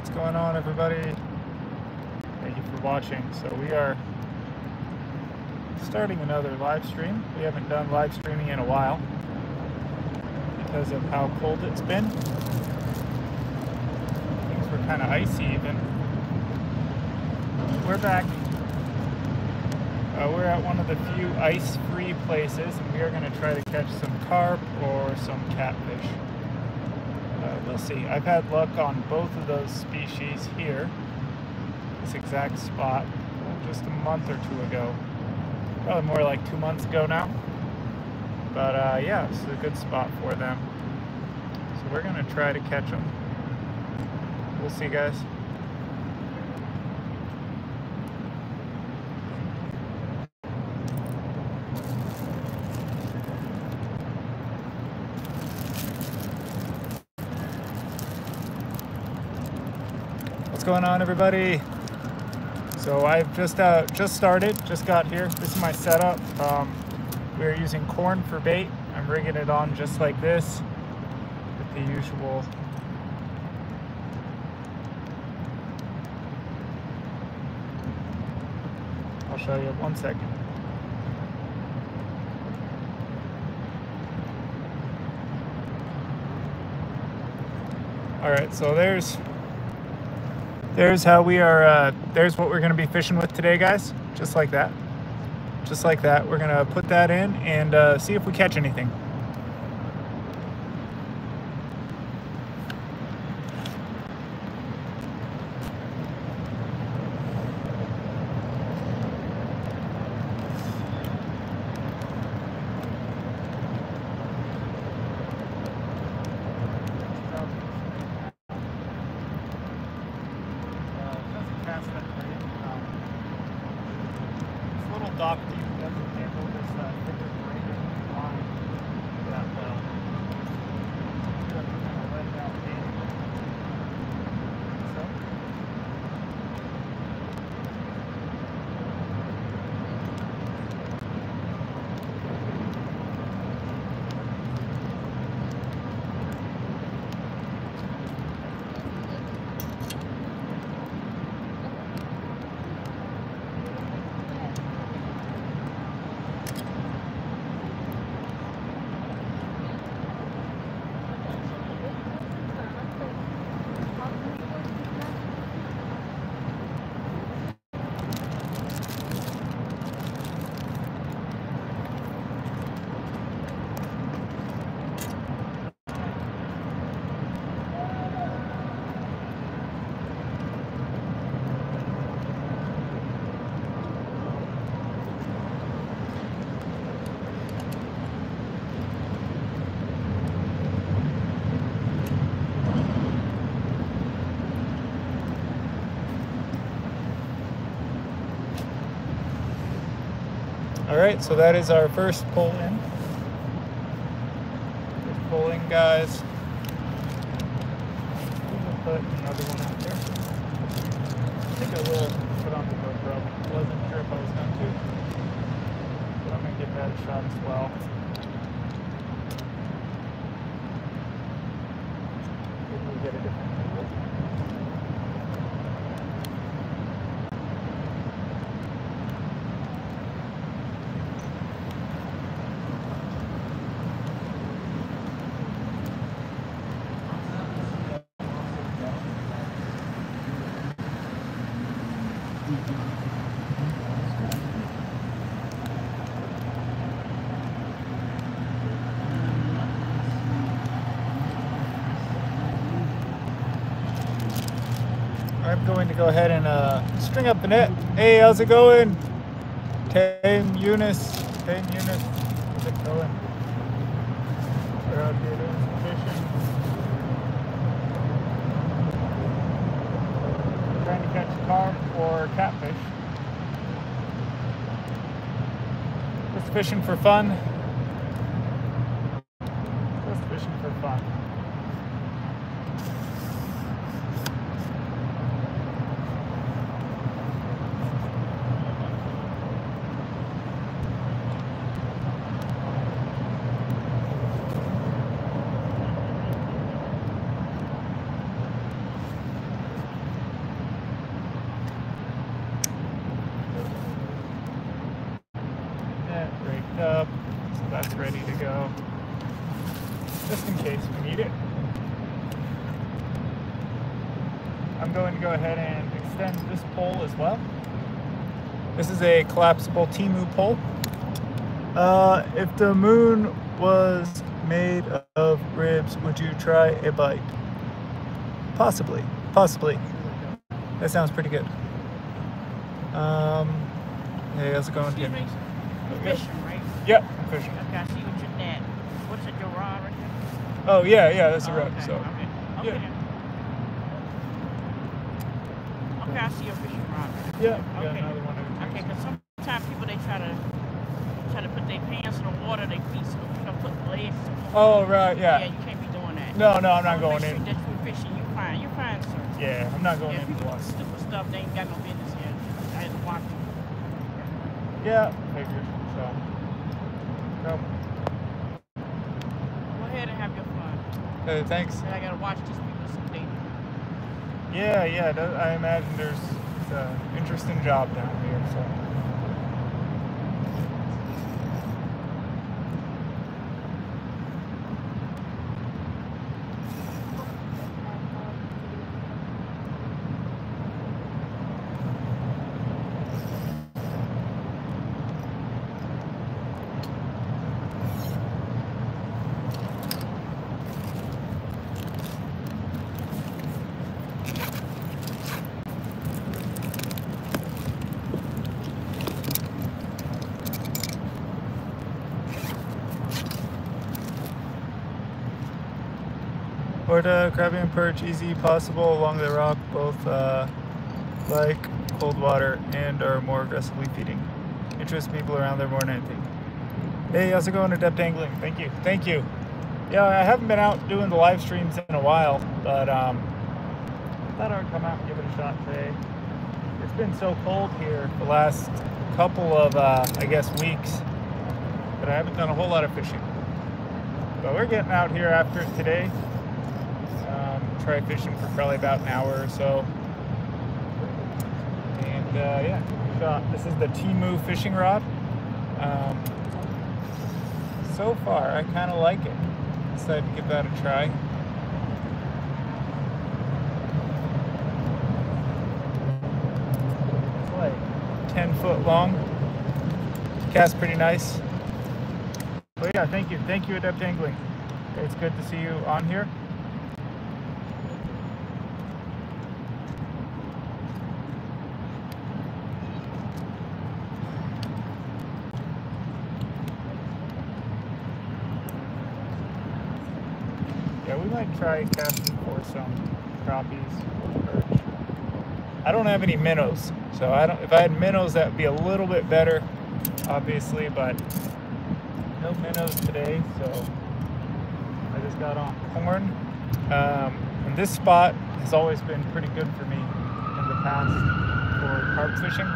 What's going on, everybody? Thank you for watching. So we are starting another live stream. We haven't done live streaming in a while because of how cold it's been. Things were kind of icy even. We're back. We're at one of the few ice-free places, and we are going to try to catch some carp or some catfish. We'll see. I've had luck on both of those species here, this exact spot, just a month or two ago. Probably more like 2 months ago now. But yeah, this is a good spot for them. So we're going to try to catch them. We'll see, guys. What's going on, everybody? So I've just started, just got here. This is my setup. We're using corn for bait. I'm rigging it on just like this with the usual I'll show you 1 second. All right, so there's how we are, there's what we're gonna be fishing with today, guys. Just like that. Just like that. We're gonna put that in and see if we catch anything. Dock deep doesn't handle this thicker braided line that well. You have to kind of let it out manually. All right, so that is our first pull in. First pull in, guys. We'll put another one out there. I think I will put on the GoPro. Wasn't sure if I was going to, but I'm going to get that shot as well. Maybe we'll get a different angle. I'm going to go ahead and string up the net. Hey, how's it going? Tame Eunice. How's it going? We're out here doing some fishing. Trying to catch carp or catfish. Just fishing for fun. Just fishing for fun. picked up, so that's ready to go, just in case we need it. I'm going to go ahead and extend this pole as well. This is a collapsible Temu pole. If the moon was made of ribs, would you try a bite? Possibly. That sounds pretty good. Hey, how's it going, Tim? You're fishing, right? Yep, I'm fishing. Okay, I see what your net. What's it, your rod right there? Oh, yeah, that's a rod. Okay, So, okay. yeah. Okay, I see your fishing rod right there. Yeah, Okay. another one. Okay, because sometimes people, they try to put their pants in the water, they feet, put legs. Oh, right, yeah. Yeah, you can't be doing that. No, I'm not going in. That's for fishing. You're fine, sir. Yeah, I'm not going Yeah, in the people water. do stupid stuff, they ain't got no business here. I had to watch them. Yeah, figured. So, no. Go ahead and have your fun. Thanks. And I gotta watch these people someday. Yeah, I imagine it's an interesting job down here, so. Florida, crappie and perch, easy, possible along the rock, both like cold water and are more aggressively feeding. Interest people around there more than anything. Hey, how's it going, Adept Angling? Thank you. Yeah, I haven't been out doing the live streams in a while, but thought I would come out and give it a shot today. It's been so cold here the last couple of, I guess, weeks that I haven't done a whole lot of fishing. But we're getting out here after today. Try fishing for probably about an hour or so. And yeah, shot. This is the Temu fishing rod. So far, I kind of like it. Decided to give that a try. It's like 10 foot long. Cast pretty nice. But yeah, thank you, Adept Angling. It's good to see you on here. Yeah, we might try casting for some crappies, perch. I don't have any minnows, so if I had minnows, that would be a little bit better, obviously, but no minnows today, so I just got on corn. And this spot has always been pretty good for me in the past for carp fishing.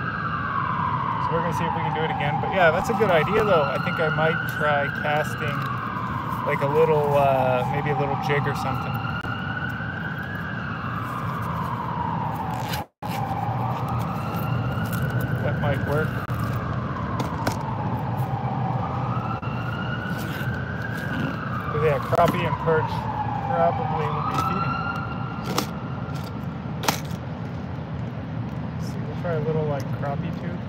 So we're gonna see if we can do it again. But yeah, that's a good idea though. I think I might try casting like a little, maybe a little jig or something. That might work. But yeah, crappie and perch probably will be feeding. Let's see, we'll try a little like crappie tube.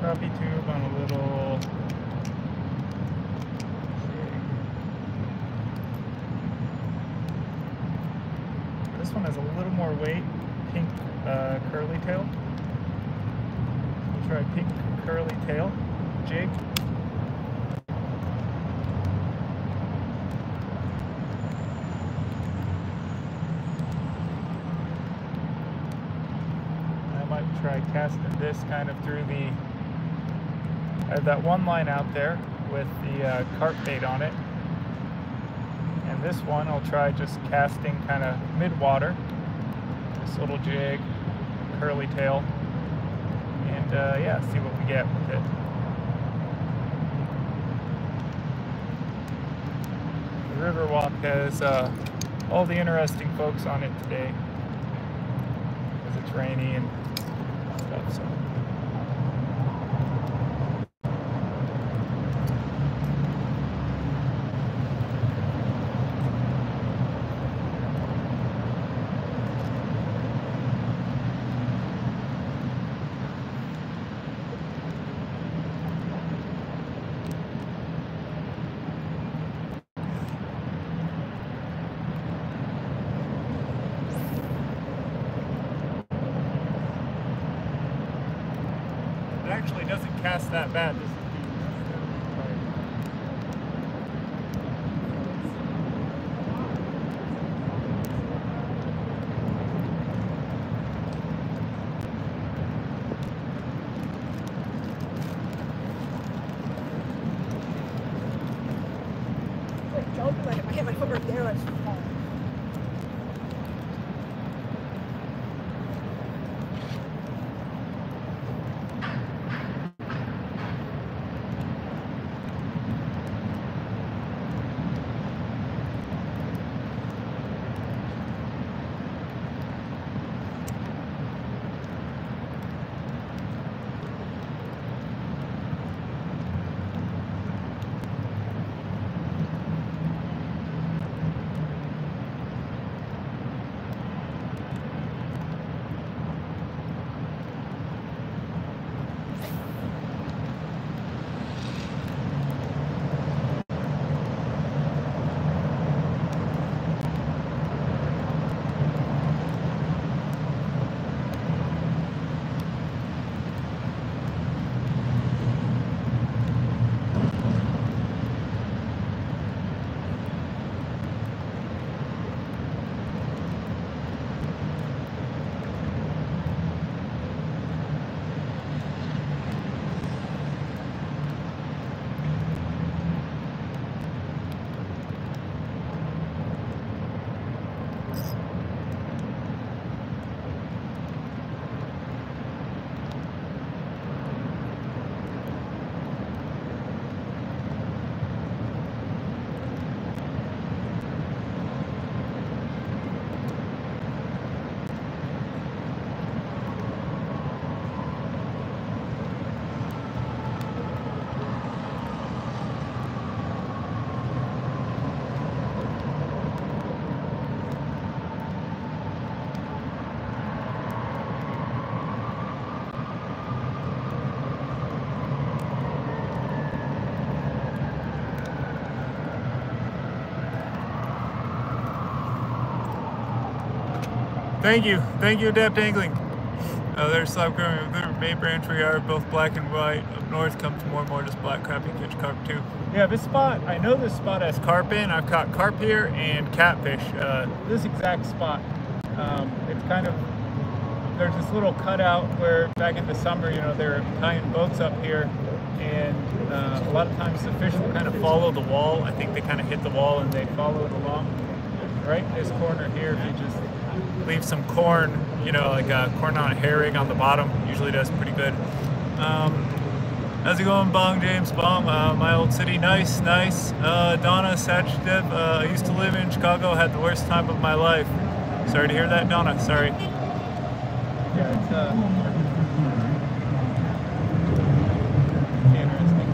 Crappie tube on a little jig. This one has a little more weight, pink curly tail. We'll try pink curly tail jig. I might try casting this kind of through the. I have that one line out there with the carp bait on it. And this one I'll try just casting kind of mid-water. This little jig, curly tail. And yeah, see what we get with it. The Riverwalk has all the interesting folks on it today. it's rainy and stuff. So. It actually doesn't cast that bad. This If I hit my foot right there, I'd fall. Thank you, Adept Angling. There's slab-growing the Bay Branch we are, both black and white. Up north comes more and more just black crappie, catch carp too. Yeah, this spot, I know this spot has carp in. I've caught carp here and catfish. This exact spot. It's kind of, there's this little cutout where back in the summer, you know, they're tying boats up here, and a lot of times the fish will kind of follow the wall. I think they kind of hit the wall and they follow it along. Right in this corner here, if you just leave some corn, you know, like corn on a herring on the bottom, usually does pretty good. How's it going, Bong James? Bong, my old city, nice. Donna Sachdev, I used to live in Chicago, had the worst time of my life. Sorry to hear that, Donna, sorry. Yeah, it's interesting.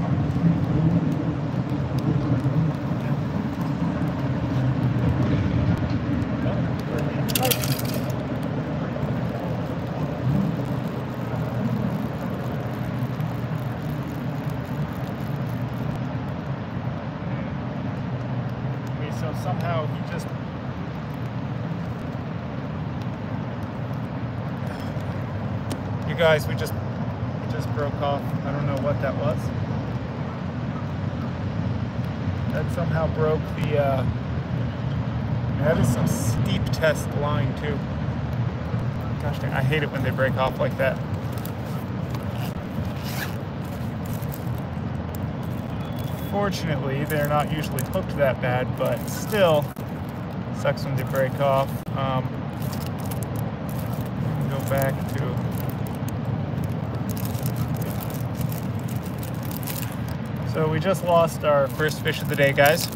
So somehow he just guys, we just broke off. I don't know what that was. That somehow broke the that is some steep test line too. Gosh dang, I hate it when they break off like that. Fortunately, they're not usually hooked that bad, but still sucks when they break off. Go back to so we just lost our first fish of the day, guys.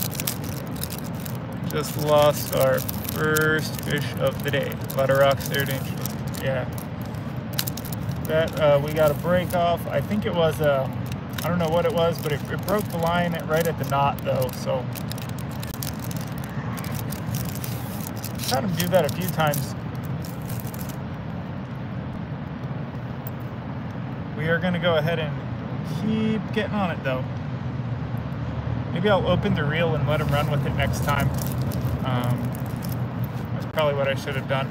Just lost our first fish of the day. A lot of rocks there, dangerous. Yeah. That we got a break off. I think it was I don't know what it was, but it broke the line right at the knot though. So I've had him do that a few times. We are going to go ahead and keep getting on it though. Maybe I'll open the reel and let him run with it next time. That's probably what I should have done.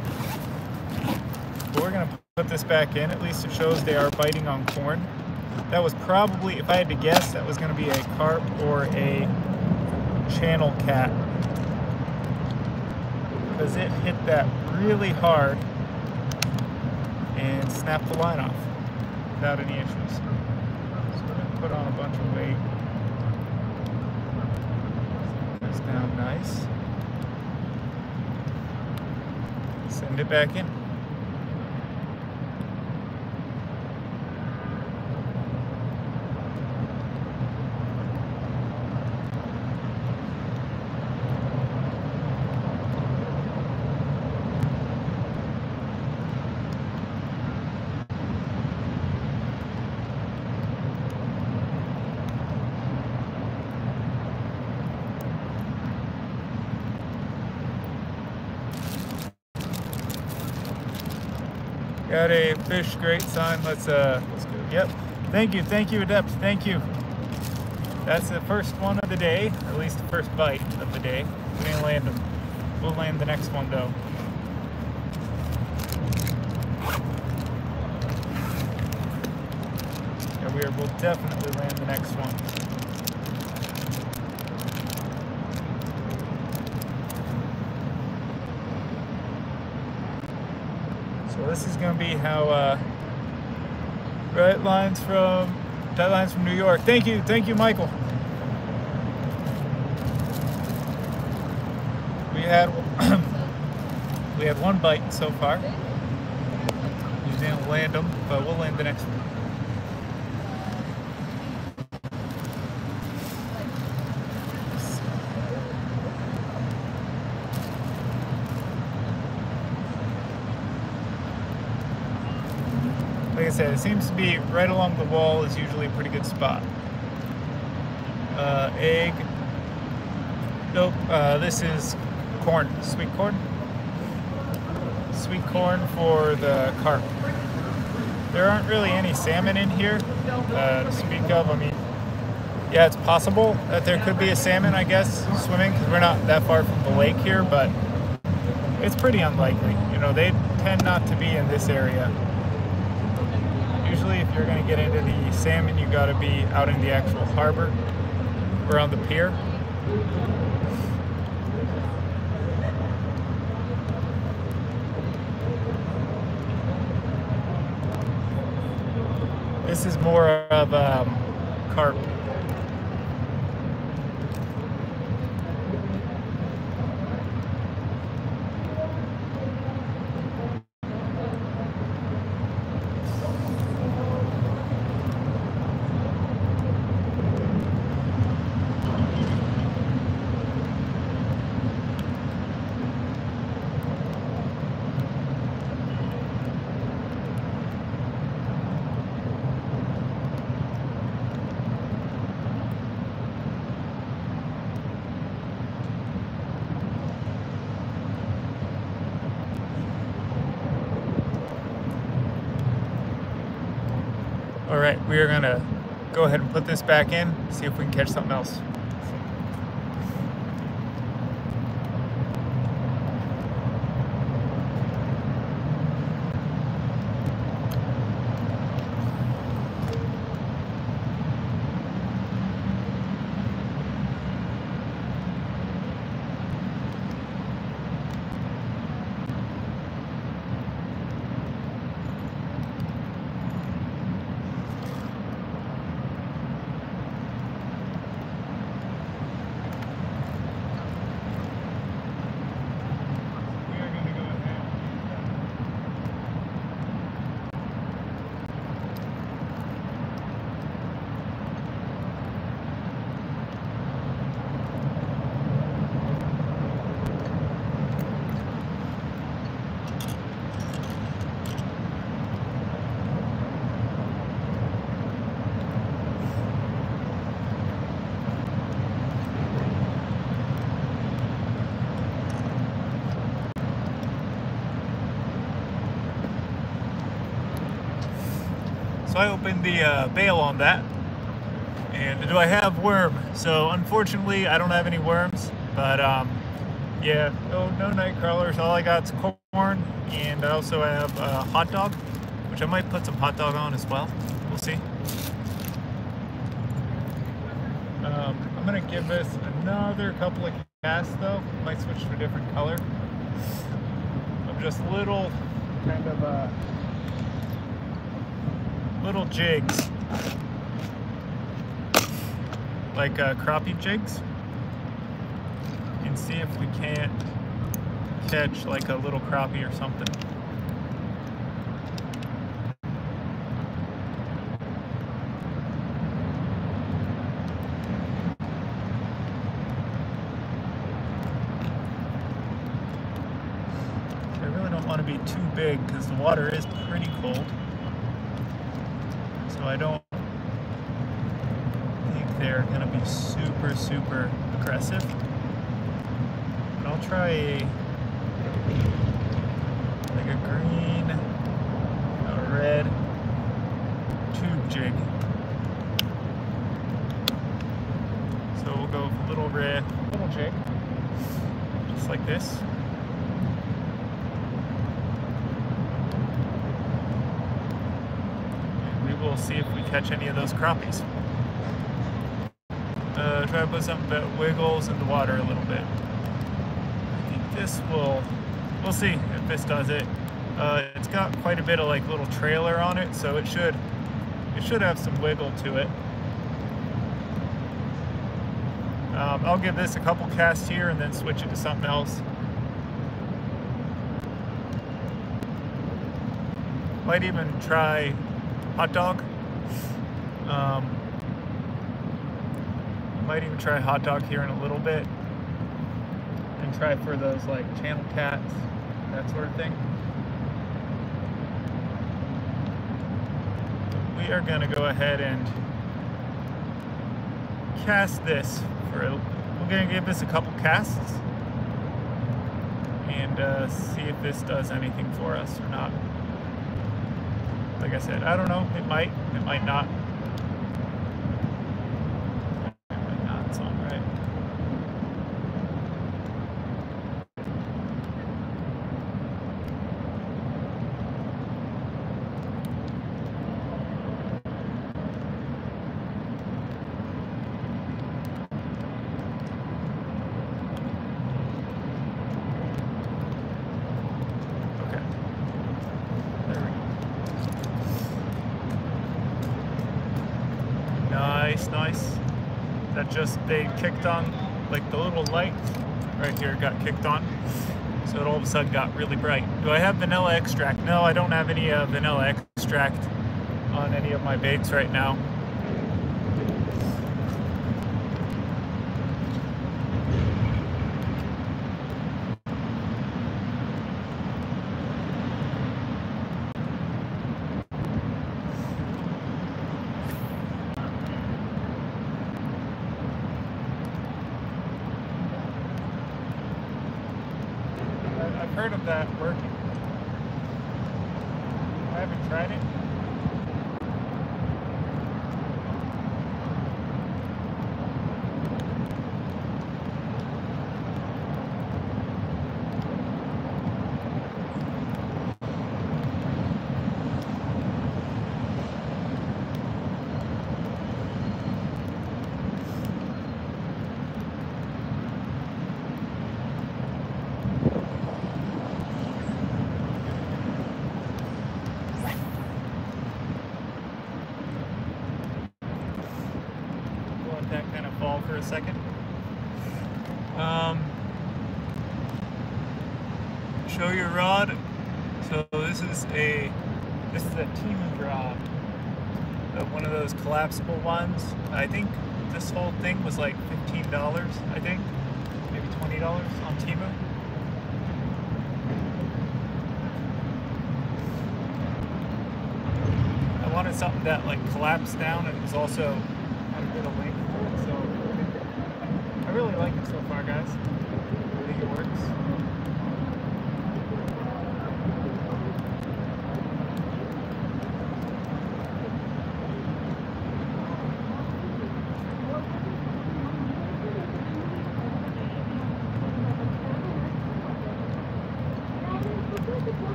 But we're going to put this back in. At least it shows they are biting on corn. That was probably, if I had to guess, that was going to be a carp or a channel cat. Because it hit that really hard and snapped the line off without any issues. So we're going to put on a bunch of weight. It's down nice. Send it back in. Got a fish great sign. Let's go. Yep. Thank you, Adept. Thank you. That's the first one of the day, at least the first bite of the day. We didn't land them. We'll land the next one though. Yeah, we'll definitely land the next one. So this is going to be how dead lines from New York. Thank you, Michael. We had one bite so far. We didn't land them, but we'll land the next one. Like I said, it seems to be right along the wall is usually a pretty good spot. Egg. Nope, this is corn, sweet corn. Sweet corn for the carp. There aren't really any salmon in here to speak of. I mean, yeah, it's possible that there could be a salmon, I guess, swimming, because we're not that far from the lake here, but it's pretty unlikely. You know, they tend not to be in this area. Usually if you're going to get into the salmon, you got to be out in the actual harbor or on the pier. This is more of carp. All right, we are gonna go ahead and put this back in, see if we can catch something else. I opened the bail on that. And do I have worm? So unfortunately, I don't have any worms. But yeah, no night crawlers. All I got is corn, and I also have a hot dog, which I might put some hot dog on as well. We'll see. I'm gonna give this another couple of casts though. Might switch to a different color. Of just little kind of little jigs, like crappie jigs, and see if we can't catch like a little crappie or something. Want to be too big because the water is pretty cold, so I don't think they're going to be super aggressive. But I'll try a green, a red tube jig. So we'll go with a little red little jig, just like this. We'll see if we catch any of those crappies. Try to put something that wiggles in the water a little bit. I think this will, we'll see if this does it. It's got quite a bit of like little trailer on it, so it should have some wiggle to it. I'll give this a couple casts here and then switch it to something else. Might even try hot dog. Might even try hot dog here in a little bit, and try for those like channel cats, that sort of thing. But we are going to go ahead and cast this we're going to give this a couple casts and see if this does anything for us or not. Like I said, I don't know. It might not. It might not. It's all right. Okay. There we go. Nice. That just, they kicked on, like the little light right here got kicked on. So it all of a sudden got really bright. Do I have vanilla extract? No, I don't have any vanilla extract on any of my baits right now. I've heard of that working. I haven't tried it. That kind of fall for a second. Show your rod. So this is a Temu rod, one of those collapsible ones. I think this whole thing was like $15. I think maybe $20 on Temu. I wanted something that like collapsed down and was also had a bit of length to it, so I really like it so far, guys. I think it works.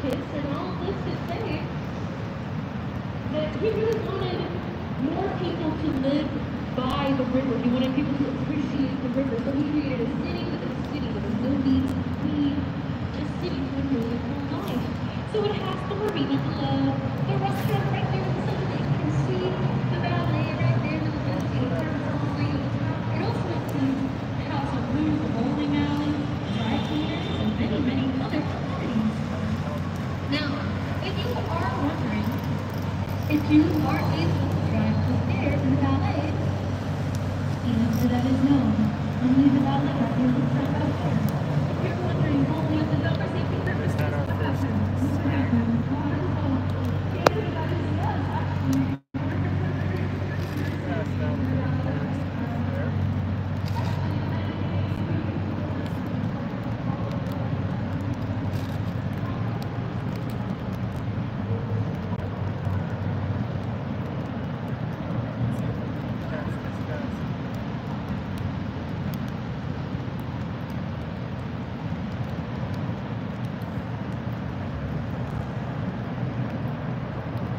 kiss, and all of this to say that he really wanted more people to live by the river. He wanted people to appreciate the river. So he created a city within a city. There was no need to feed a city to enjoy their whole life. So it has the marina below, the restaurant right there so that they can see the ballet right there with the vegetative gardens all the way to the top. It also includes a house of blues, a bowling alley, dry cleaners, and many, many other amenities. Now, if you are wondering if you are able to drive the stairs in the ballet, the answer to that is no. Only the ballet are able to drive up there. If you're wondering only if the number safety purpose Is that our first snack? That's down there.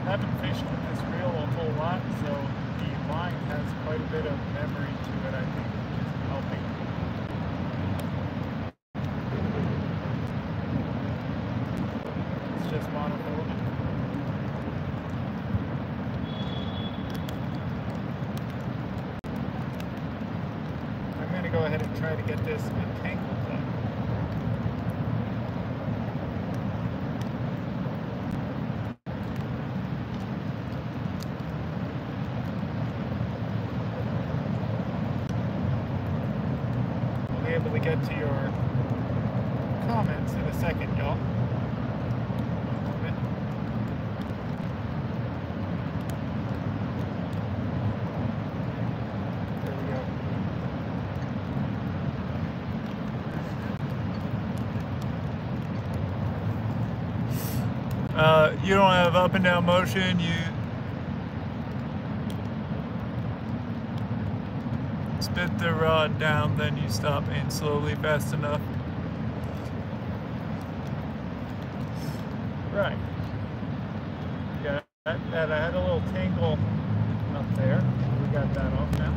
I haven't fished with this reel a whole lot, so the line has quite a bit of memory to it, I think, which is helping. It's just monofilament. I'm going to go ahead and try to get this entangled then. Able to get to your comments in a second, y'all. One moment. There we go. You don't have up and down motion. You spit the rod down, then you stop in slowly fast enough. Right. Got that. I had a little tangle up there. We got that off now.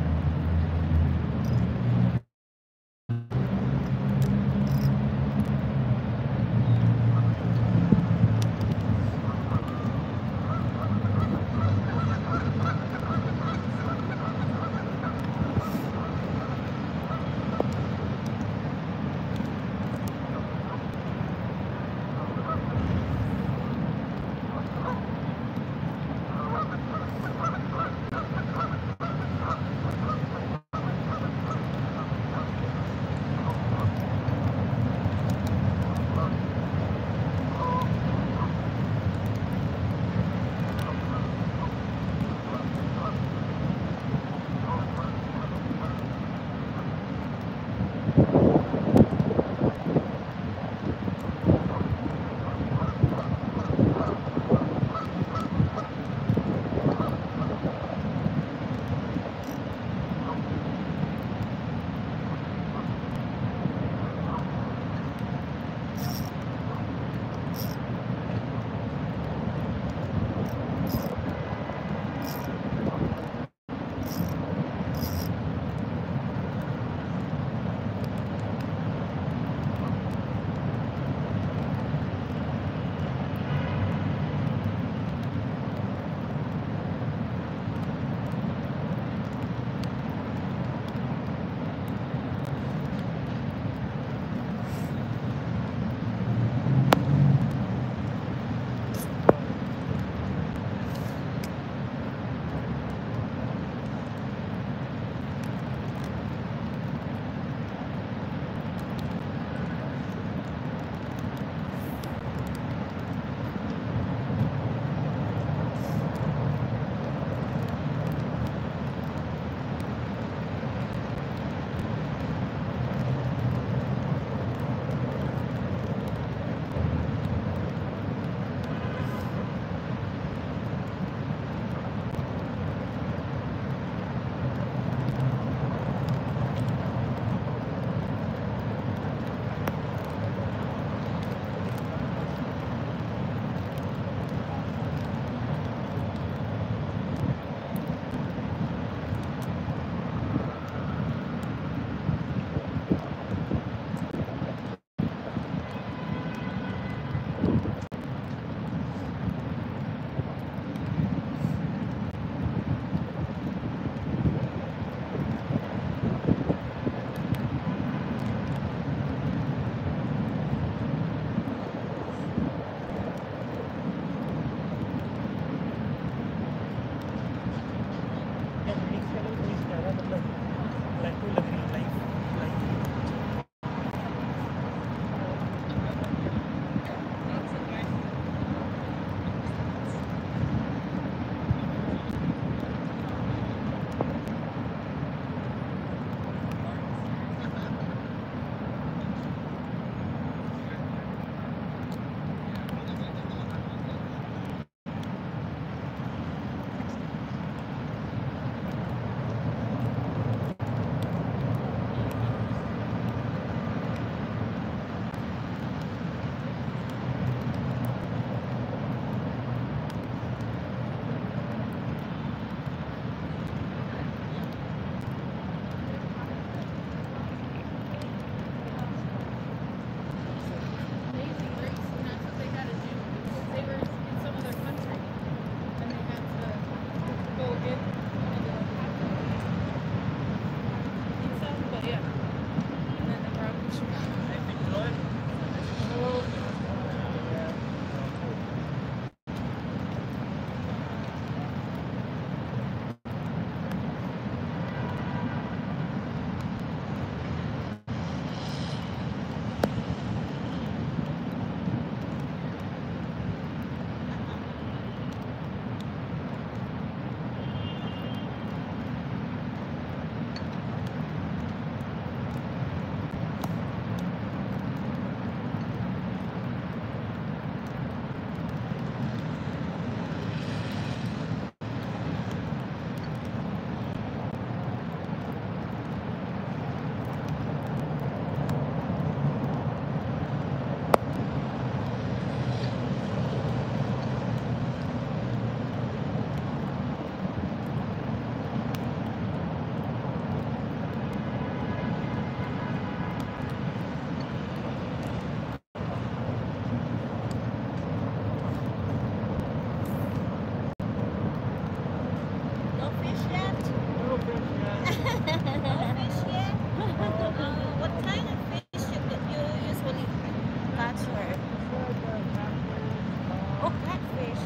Oh, catfish.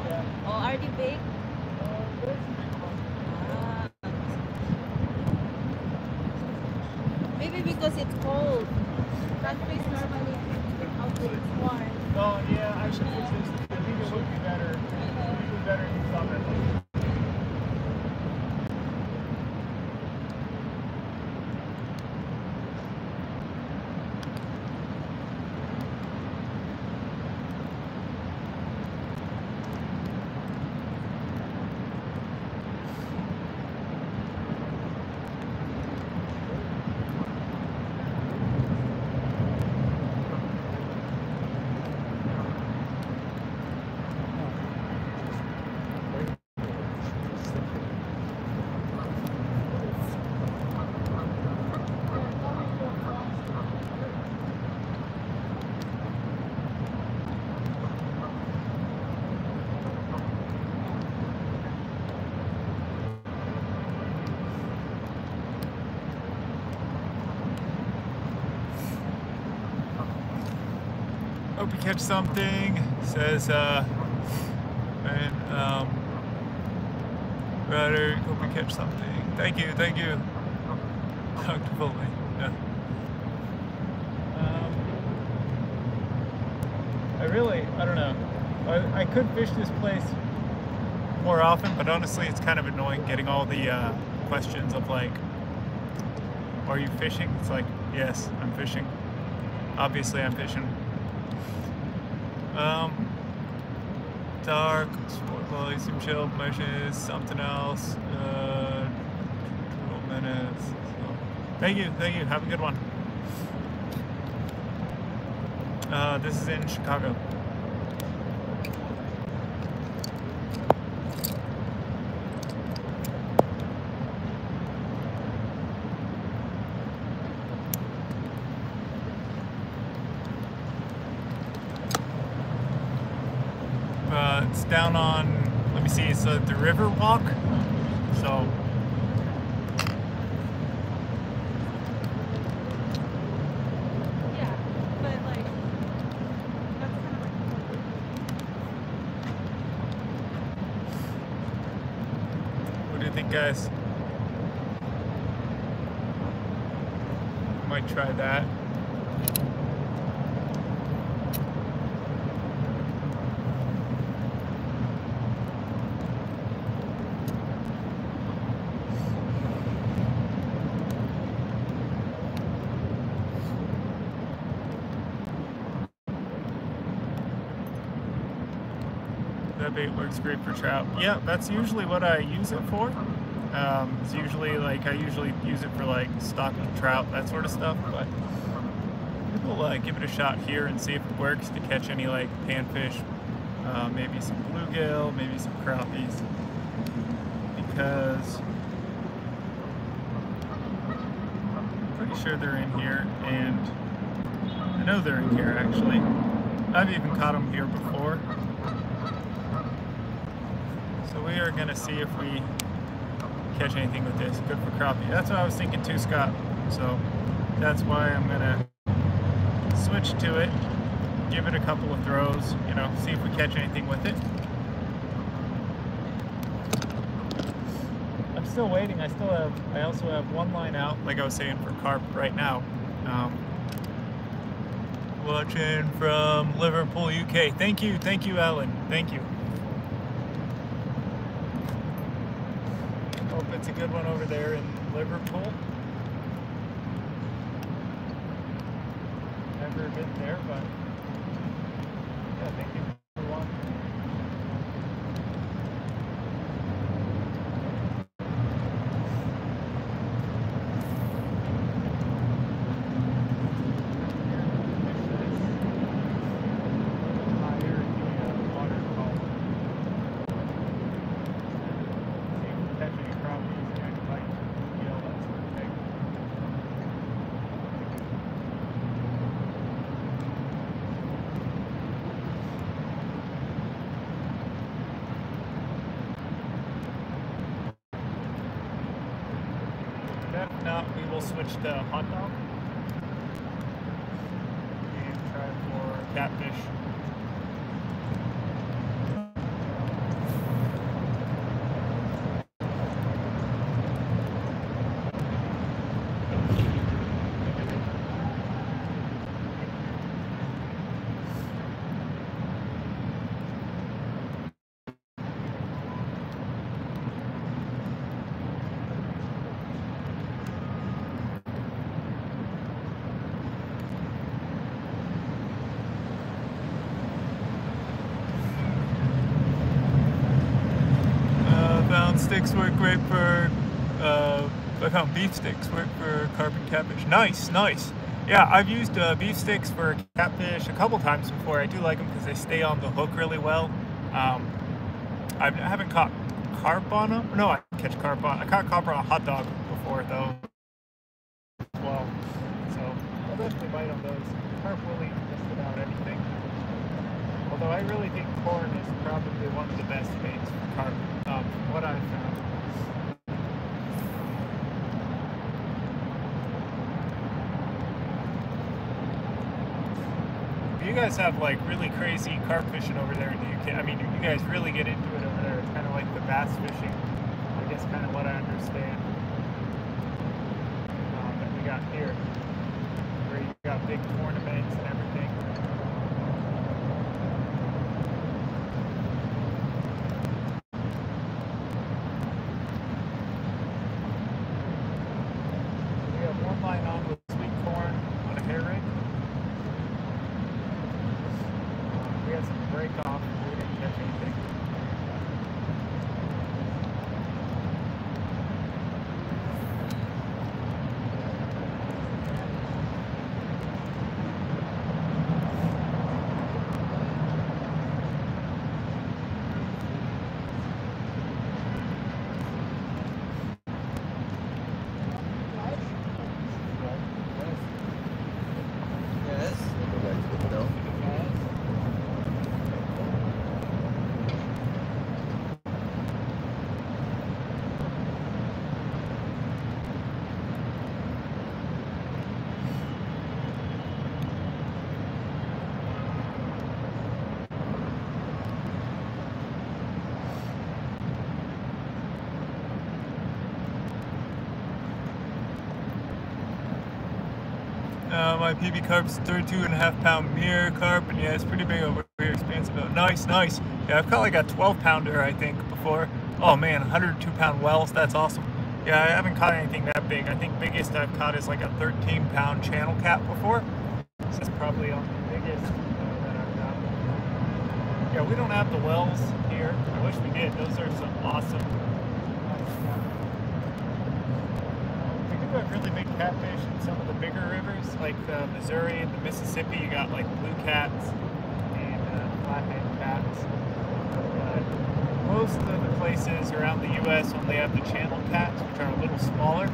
Yeah. Oh, are they big? Maybe because it's cold. Catfish normally out when it's warm. Oh yeah, I should fish this. I think it would be better. It would be better in summer. Hope you catch something. Says Ryder, hope you catch something. Thank you, thank you. Dr. Foley. Yeah. I don't know. I could fish this place more often, but honestly it's kind of annoying getting all the questions of like, are you fishing? It's like, yes, I'm fishing. Obviously I'm fishing. Dark, sport quality, some chill, meshes, something else, 12 minutes. So, thank you, have a good one. This is in Chicago. It's down on, let me see, it's the River Walk. So, Yeah, but like, that's kind of like. what do you think, guys? Might try that. That bait works great for trout. Yeah, that's usually what I use it for. It's usually like, I usually use it for like stock trout, that sort of stuff, but people give it a shot here and see if it works to catch any like panfish, maybe some bluegill, maybe some crappies, because I'm pretty sure they're in here, and I know they're in here actually. I've even caught them here before. So we are going to see if we catch anything with this. Good for crappie. That's what I was thinking too, Scott. So that's why I'm going to switch to it, give it a couple of throws, you know, see if we catch anything with it. I'm still waiting. I also have one line out, like I was saying, for carp right now. Watching from Liverpool, UK. Thank you, Alan. Thank you. Hope it's a good one over there in Liverpool. Never been there, but yeah, thank you for watching. If not, we will switch to hot dog and try for catfish. sticks work great for, I found beef sticks work for carp and catfish. Nice, nice. Yeah, I've used beef sticks for catfish a couple times before. I do like them because they stay on the hook really well. I haven't caught carp on them. No, I catch carp on. I caught carp on a hot dog before though. Well, so I'll definitely bite on those. Carp will eat just about anything. Although I really think corn is probably one of the best baits for carp, from what I've found. You guys have like really crazy carp fishing over there in the UK. I mean, you guys really get into it over there. It's kind of like the bass fishing. I guess kind of what I understand that we got here, where you got big tournaments and everything. We have one line on with sweet corn on a hair rig. We had some break off and we didn't catch anything. My PB carp's 32.5 pound mirror carp, and yeah, it's pretty big over here, expansive. Nice, nice. Yeah, I've caught like a 12 pounder, I think, before. Oh man, 102 pound wells, that's awesome. Yeah, I haven't caught anything that big. I think biggest I've caught is like a 13 pound channel cat before. So that's probably on the biggest that I've got. Yeah, we don't have the wells here. I wish we did. Those are some awesome. We do have really big catfish in some of the bigger rivers, like the Missouri and the Mississippi. You got like blue cats and flathead cats. Most of the places around the U.S. only have the channel cats, which are a little smaller.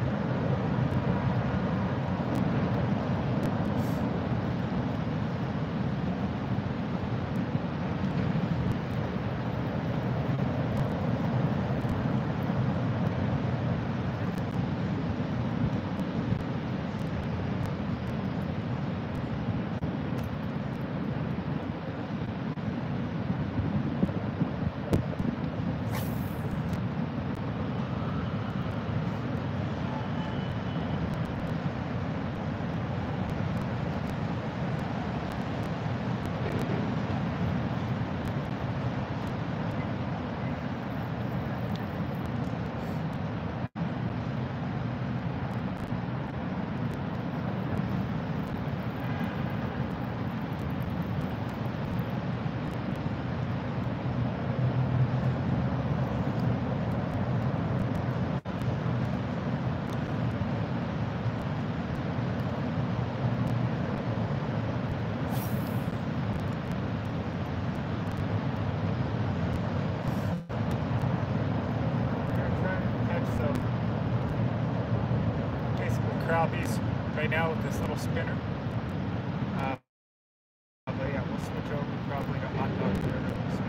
Crappies right now with this little spinner. But yeah, we'll switch over probably to hot dogs there really soon.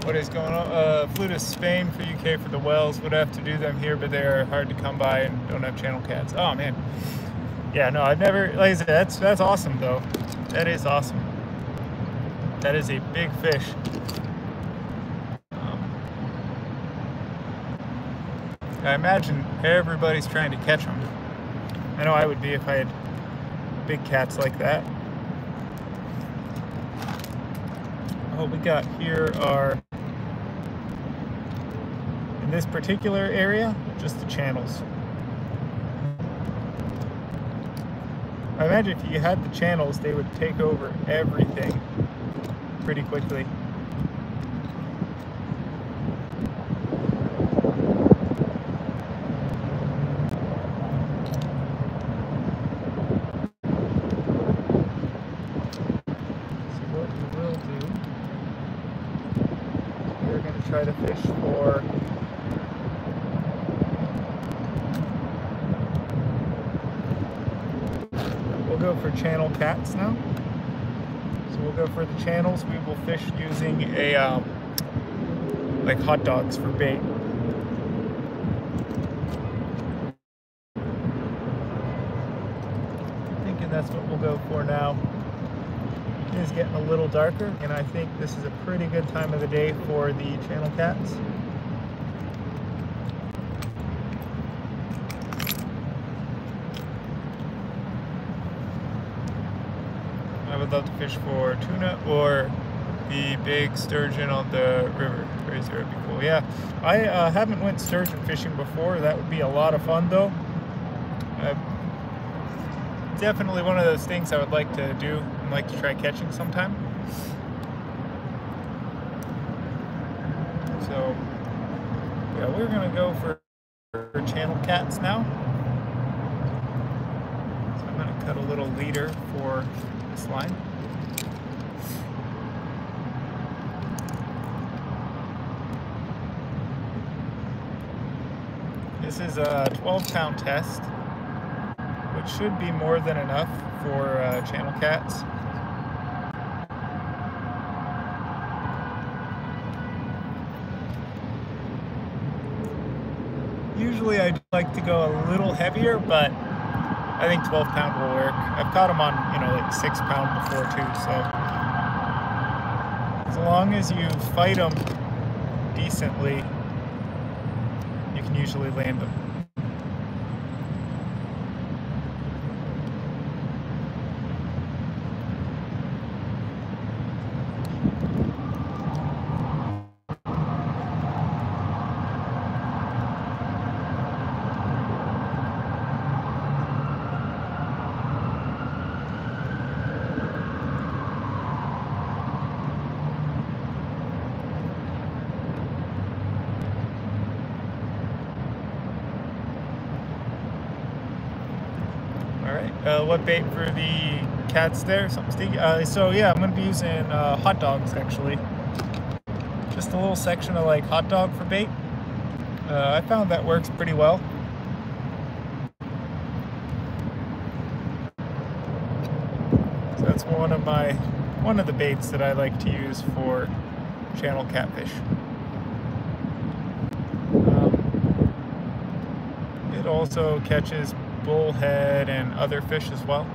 What is going on? Flew to Spain for UK for the wells. Would have to do them here, but they are hard to come by and don't have channel cats. Oh man. Yeah, no, I've never. Like I said, that's awesome though. That is awesome. That is a big fish. I imagine everybody's trying to catch them. I know I would be if I had big cats like that. what we got here are, in this particular area, just the channels. I imagine if you had the channels, they would take over everything pretty quickly. Try to fish for we'll go for channel cats now. So we'll go for the channels. We will fish using a like hot dogs for bait. Thinking that's what we'll go for now. It is getting a little darker, and I think this is a pretty good time of the day for the channel cats. I would love to fish for tuna or the big sturgeon on the river. Razor would be cool. Yeah, I haven't went sturgeon fishing before. That would be a lot of fun though. Definitely one of those things I would like to do and like to try catching sometime. So yeah, we're gonna go for channel cats now. So I'm gonna cut a little leader for this line. This is a 12-pound test, which should be more than enough for channel cats. Usually I like to go a little heavier, but I think 12-pound will work. I've caught them on, you know, like 6-pound before too, so as long as you fight them decently, you can usually land them. What bait for the cats there? Something sticky? So yeah, I'm going to be using hot dogs actually. Just a little section of like hot dog for bait. I found that works pretty well. So that's one of the baits that I like to use for channel catfish. It also catches bullhead and other fish as well.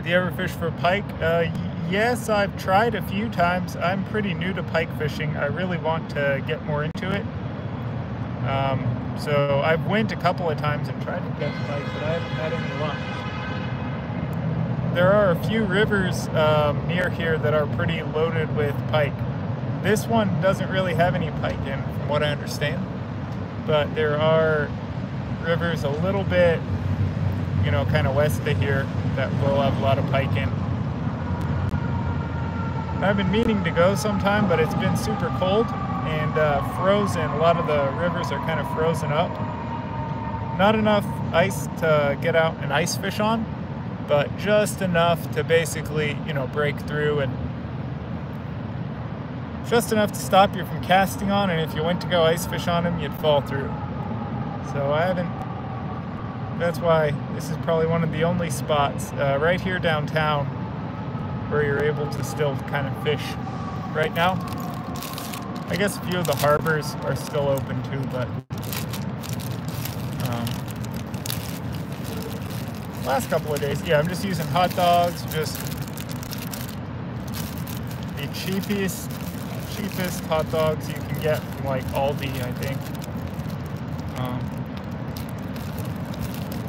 Do you ever fish for pike? Yes, I've tried a few times. I'm pretty new to pike fishing. I really want to get more into it. So I've went a couple of times and tried to catch pike, but I haven't had any luck. There are a few rivers near here that are pretty loaded with pike. This one doesn't really have any pike in, from what I understand. But there are rivers a little bit, you know, kind of west of here that will have a lot of pike in. I've been meaning to go sometime, but it's been super cold and frozen. A lot of the rivers are kind of frozen up. Not enough ice to get out and ice fish on, but just enough to basically, you know, break through, and just enough to stop you from casting on, and if you went to go ice fish on them, you'd fall through. So I haven't, that's why this is probably one of the only spots right here downtown where you're able to still kind of fish right now. I guess a few of the harbors are still open too, but last couple of days, yeah, I'm just using hot dogs, just the cheapest hot dogs you can get from like Aldi, I think.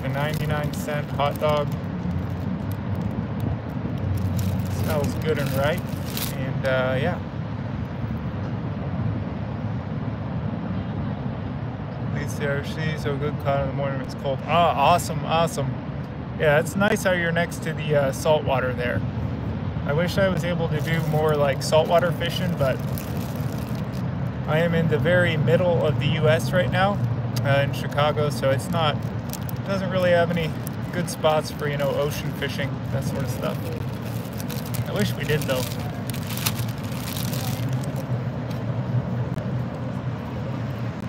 The 99-cent hot dog smells good and right, and yeah. At least the RC, so good caught in the morning when it's cold. Ah, awesome. Yeah, it's nice how you're next to the salt water there. I wish I was able to do more like saltwater fishing, but I am in the very middle of the U.S. right now, in Chicago, so it doesn't really have any good spots for, you know, ocean fishing, that sort of stuff. I wish we did though.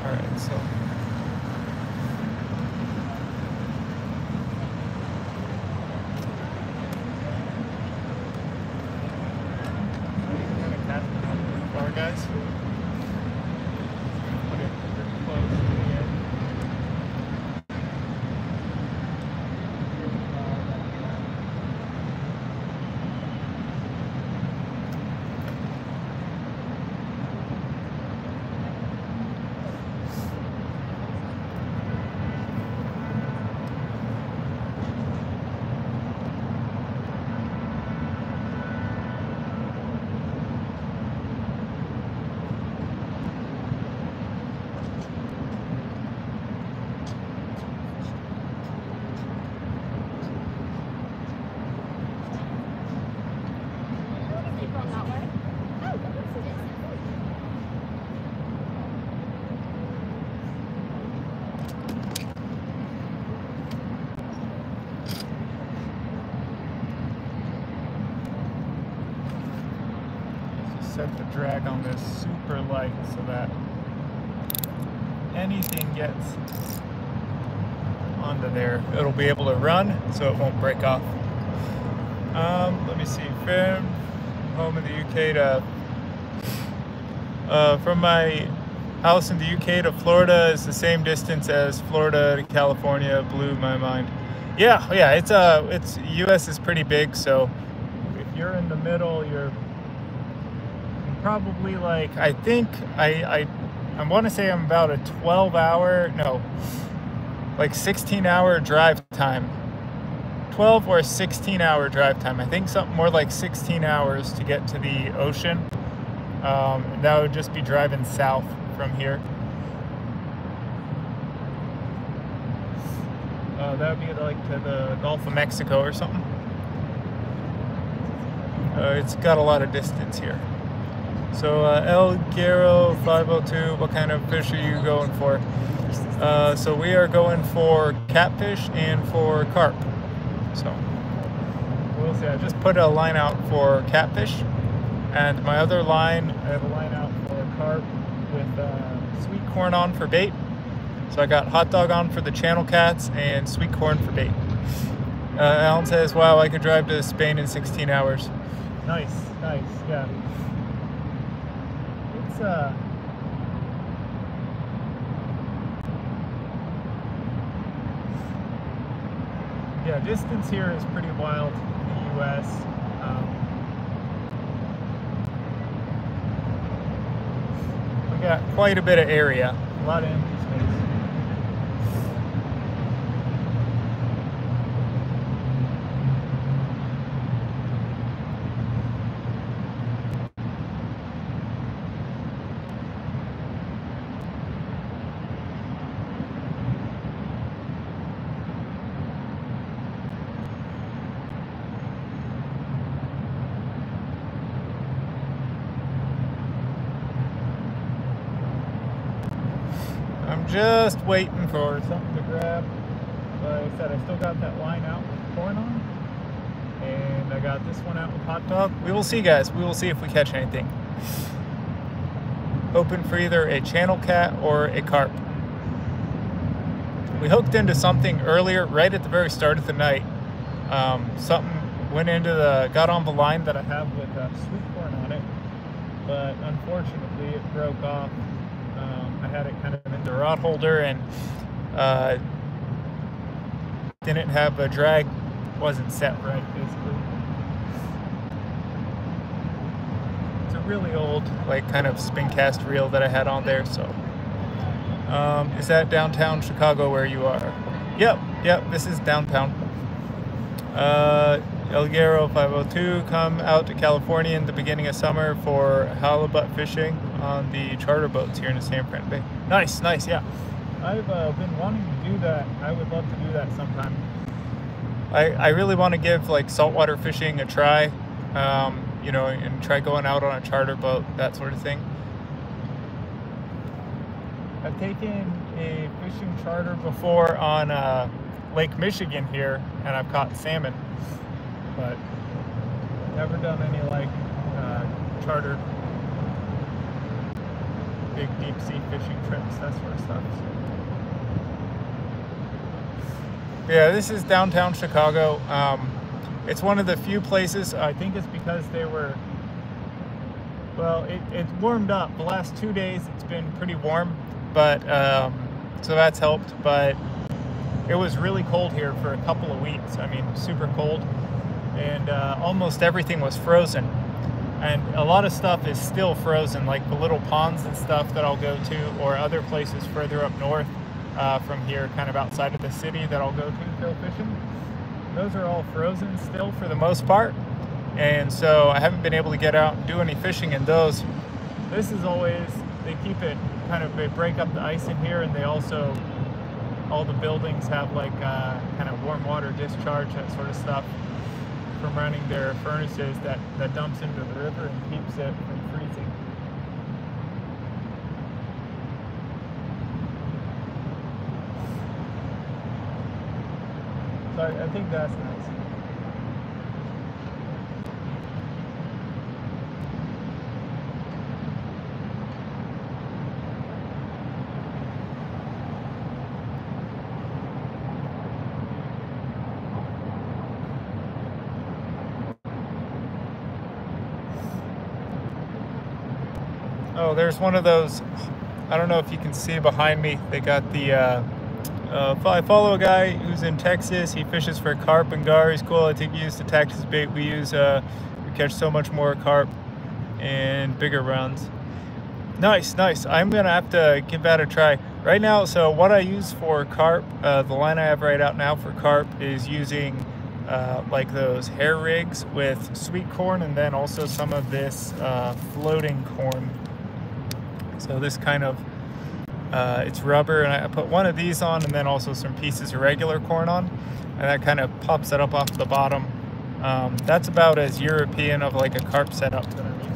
Alright, so guys. Put it pretty close to the end. Set the drag on this super light so that anything gets onto there, it'll be able to run, so it won't break off. Let me see, from home in the UK to from my house in the UK to Florida is the same distance as Florida to California. Blew my mind. Yeah, it's US is pretty big, so if you're in the middle, you're probably like, I think I want to say I'm about a 16-hour drive time. 12 or 16-hour drive time. I think something more like 16 hours to get to the ocean. That would just be driving south from here. That would be like to the Gulf of Mexico or something. It's got a lot of distance here. So El Guero 502, what kind of fish are you going for? So we are going for catfish and for carp. So we'll see. I just put a line out for catfish, and my other line, I have a line out for carp with sweet corn on for bait. So I got hot dog on for the channel cats and sweet corn for bait. Alan says, wow, I could drive to Spain in 16 hours. Nice, yeah. It's yeah, distance here is pretty wild in the US. We got quite a bit of area, a lot of empty space. Just waiting for something to grab. Like I said, I still got that line out with corn on. And I got this one out with hot dog. We will see, guys. We will see if we catch anything. Hoping for either a channel cat or a carp. We hooked into something earlier, right at the very start of the night. Something went into got on the line that I have with sweet corn on it, but unfortunately it broke off. I had it kind of in the rod holder and didn't have a drag, wasn't set right basically. It's a really old, like, kind of spin cast reel that I had on there, so. Is that downtown Chicago where you are? Yep, this is downtown. Elguero 502, come out to California in the beginning of summer for halibut fishing on the charter boats here in the San Fran Bay. Nice, yeah. I've been wanting to do that. I would love to do that sometime. I really want to give, like, saltwater fishing a try, you know, and try going out on a charter boat, that sort of thing. I've taken a fishing charter before on Lake Michigan here, and I've caught salmon, but never done any, like, chartered big deep sea fishing trips, that sort of stuff. So. Yeah, this is downtown Chicago. It's one of the few places, I think it's because they were, well, it warmed up. The last 2 days it's been pretty warm, but so that's helped, but it was really cold here for a couple of weeks. I mean, super cold, and almost everything was frozen, and a lot of stuff is still frozen, like the little ponds and stuff that I'll go to, or other places further up north from here, kind of outside of the city, that I'll go to go fishing. Those are all frozen still for the most part, and so I haven't been able to get out and do any fishing in those. This is always, they keep it kind of, they break up the ice in here, and they also, all the buildings have, like, kind of warm water discharge, that sort of stuff, from running their furnaces that dumps into the river and keeps it from freezing. So I think that's nice. Oh, there's one of those, I don't know if you can see behind me, they got the, I follow a guy who's in Texas. He fishes for carp and gar. He's cool. I think he used the Texas bait we use. We catch so much more carp and bigger runs. Nice. I'm gonna have to give that a try right now. So what I use for carp, the line I have right out now for carp is using like those hair rigs with sweet corn, and then also some of this floating corn. So this kind of, it's rubber, and I put one of these on, and then also some pieces of regular corn on, and that kind of pops it up off the bottom. That's about as European of, like, a carp setup that I'm using.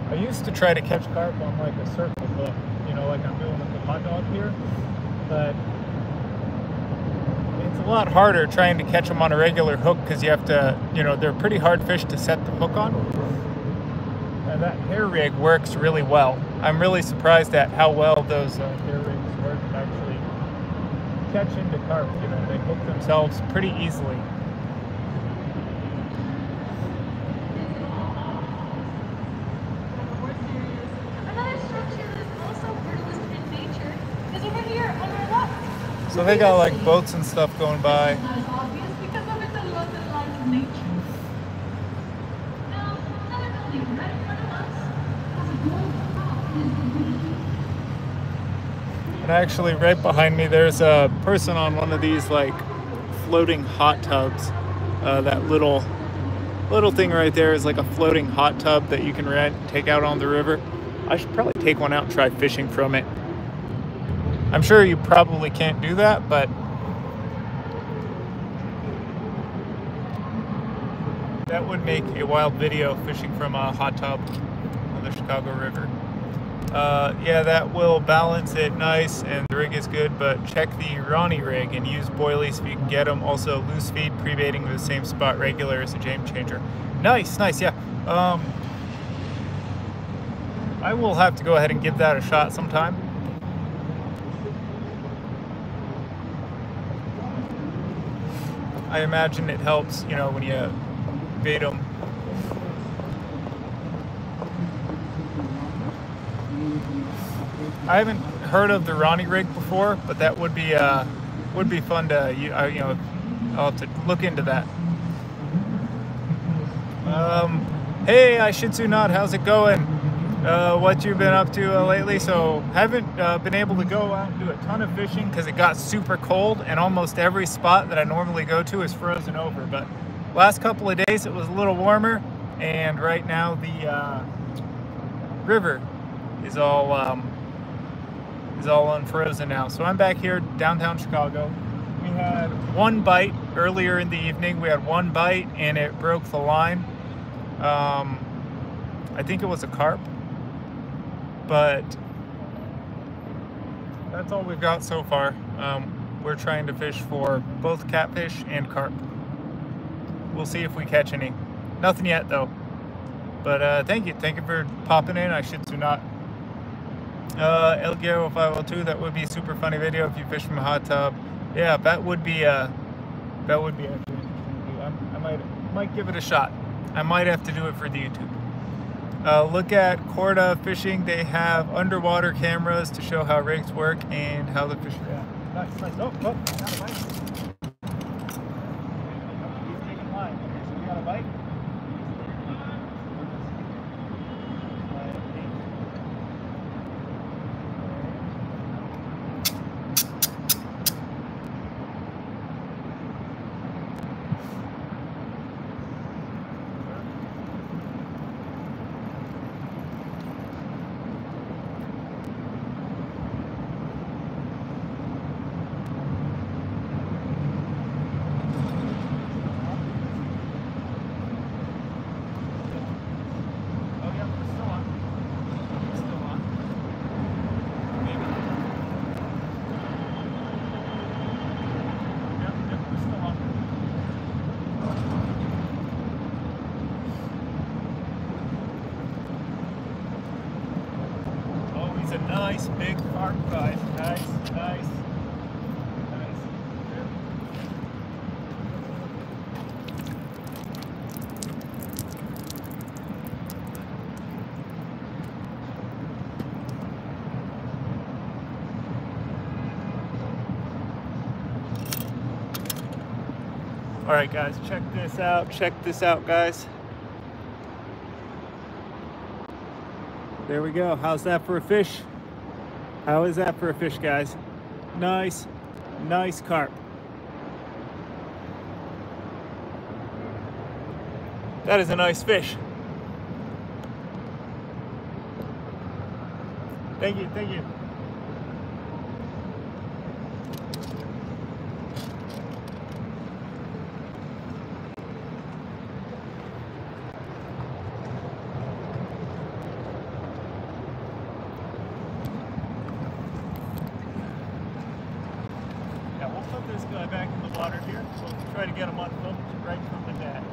I used to try to catch carp on, like, a circle hook, you know, like I'm doing with the hot dog here, but it's a lot harder trying to catch them on a regular hook, because you have to, you know, they're pretty hard fish to set the hook on. And that hair rig works really well. I'm really surprised at how well those hair rigs work to actually catch into carp. You know, they hook themselves pretty easily. Another structure is also pretty listed in nature is over here on our left. So they got, like, boats and stuff going by. It's not as obvious because of its allotted lines of nature. Now, another building right in front of us has a gold top. And actually, right behind me, there's a person on one of these, like, floating hot tubs. That little thing right there is like a floating hot tub that you can rent and take out on the river. I should probably take one out and try fishing from it. I'm sure you probably can't do that, but that would make a wild video, fishing from a hot tub on the Chicago River. Yeah, that will balance it nice and the rig is good, but check the Ronnie rig and use boilies if you can get them. Also, loose feed pre-baiting to the same spot regular is a game changer. Nice, yeah. I will have to go ahead and give that a shot sometime. I imagine it helps, you know, when you bait them. I haven't heard of the Ronnie rig before, but that would be fun to, you know, I'll have to look into that. Hey, Ishitsu how's it going? What you've been up to lately? So haven't been able to go out and do a ton of fishing because it got super cold and almost every spot that I normally go to is frozen over. But last couple of days it was a little warmer, and right now the river is all unfrozen now. So I'm back here downtown Chicago. We had one bite earlier in the evening. We had one bite and it broke the line. I think it was a carp, but that's all we've got so far. We're trying to fish for both catfish and carp. We'll see if we catch any. Nothing yet though. But thank you for popping in. Ishitsu Elgio 502, that would be a super funny video if you fish from a hot tub. Yeah, that would be actually interesting to do. I might give it a shot. I might have to do it for the YouTube. Look at Corda Fishing. They have underwater cameras to show how rigs work and how the fish react. Nice. Oh, not a bite. He's taking line. So we got a bite. A nice big carp, guys. Nice. All right, guys, check this out. Check this out, guys. There we go. How's that for a fish? How is that for a fish, guys? Nice carp. That is a nice fish. Thank you. Put this guy back in the water here. We'll try to get him on hook right from the net.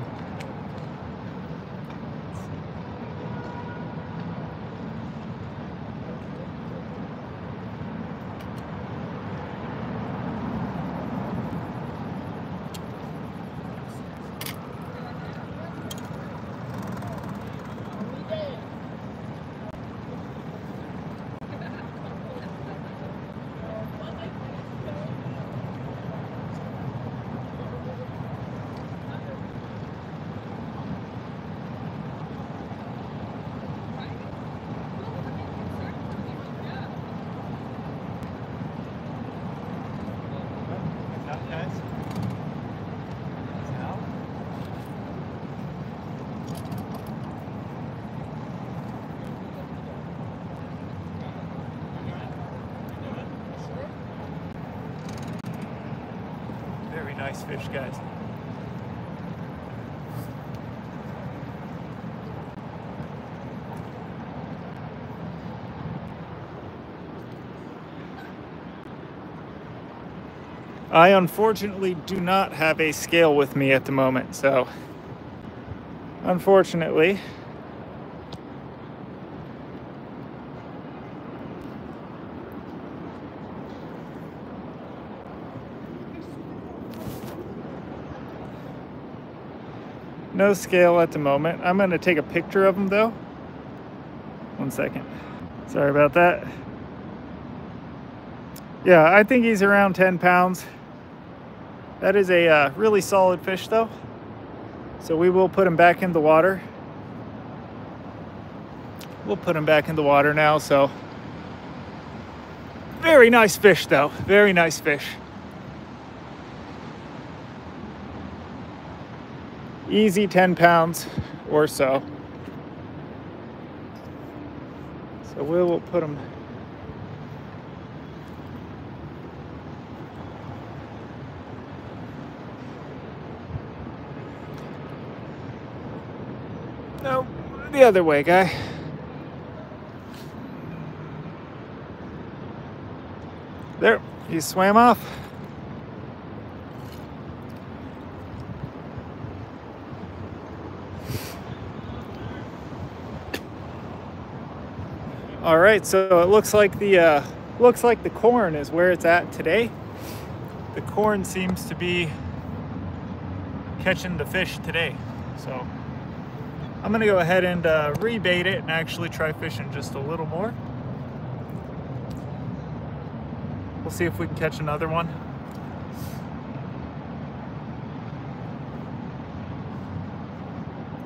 Nice fish, guys. I unfortunately do not have a scale with me at the moment, so unfortunately. No scale at the moment. I'm going to take a picture of him though. 1 second. Sorry about that. Yeah, I think he's around 10 pounds. That is a really solid fish though. So we will put him back in the water. We'll put him back in the water now, so. Very nice fish though, very nice fish. Easy 10 pounds or so. So we'll put him. No, the other way, guy. There, he swam off. All right, so it looks like the corn is where it's at today. The corn seems to be catching the fish today. So I'm gonna go ahead and rebait it and actually try fishing just a little more. We'll see if we can catch another one.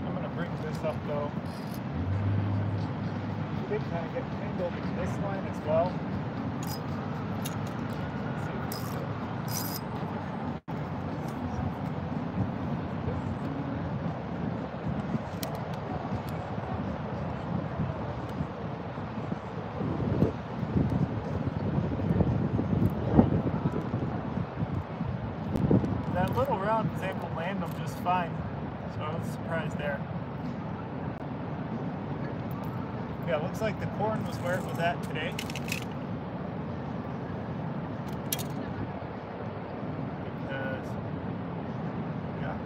I'm gonna bring this up though. They kind of get tangled in this line as well. That little rod was able to land them just fine, so I was surprised there. Yeah, it looks like the corn was where it was at today. Because, yeah.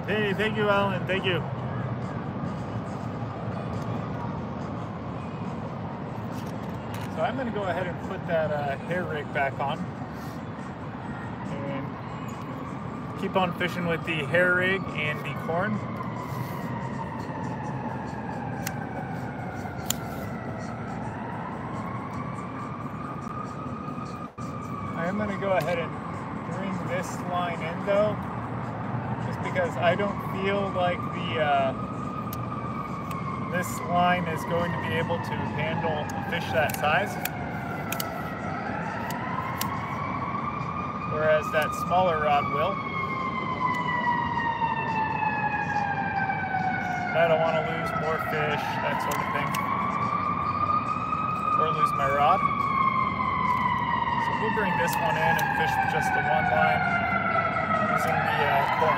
Hey, thank you, Alan. Thank you. So I'm going to go ahead and put that hair rig back on and keep on fishing with the hair rig and the corn. I am going to go ahead and bring this line in though, because I don't feel like this line is going to be able to handle a fish that size. whereas that smaller rod will. And I don't want to lose more fish, that sort of thing, or lose my rod. So we'll bring this one in and fish with just the one line using the corn.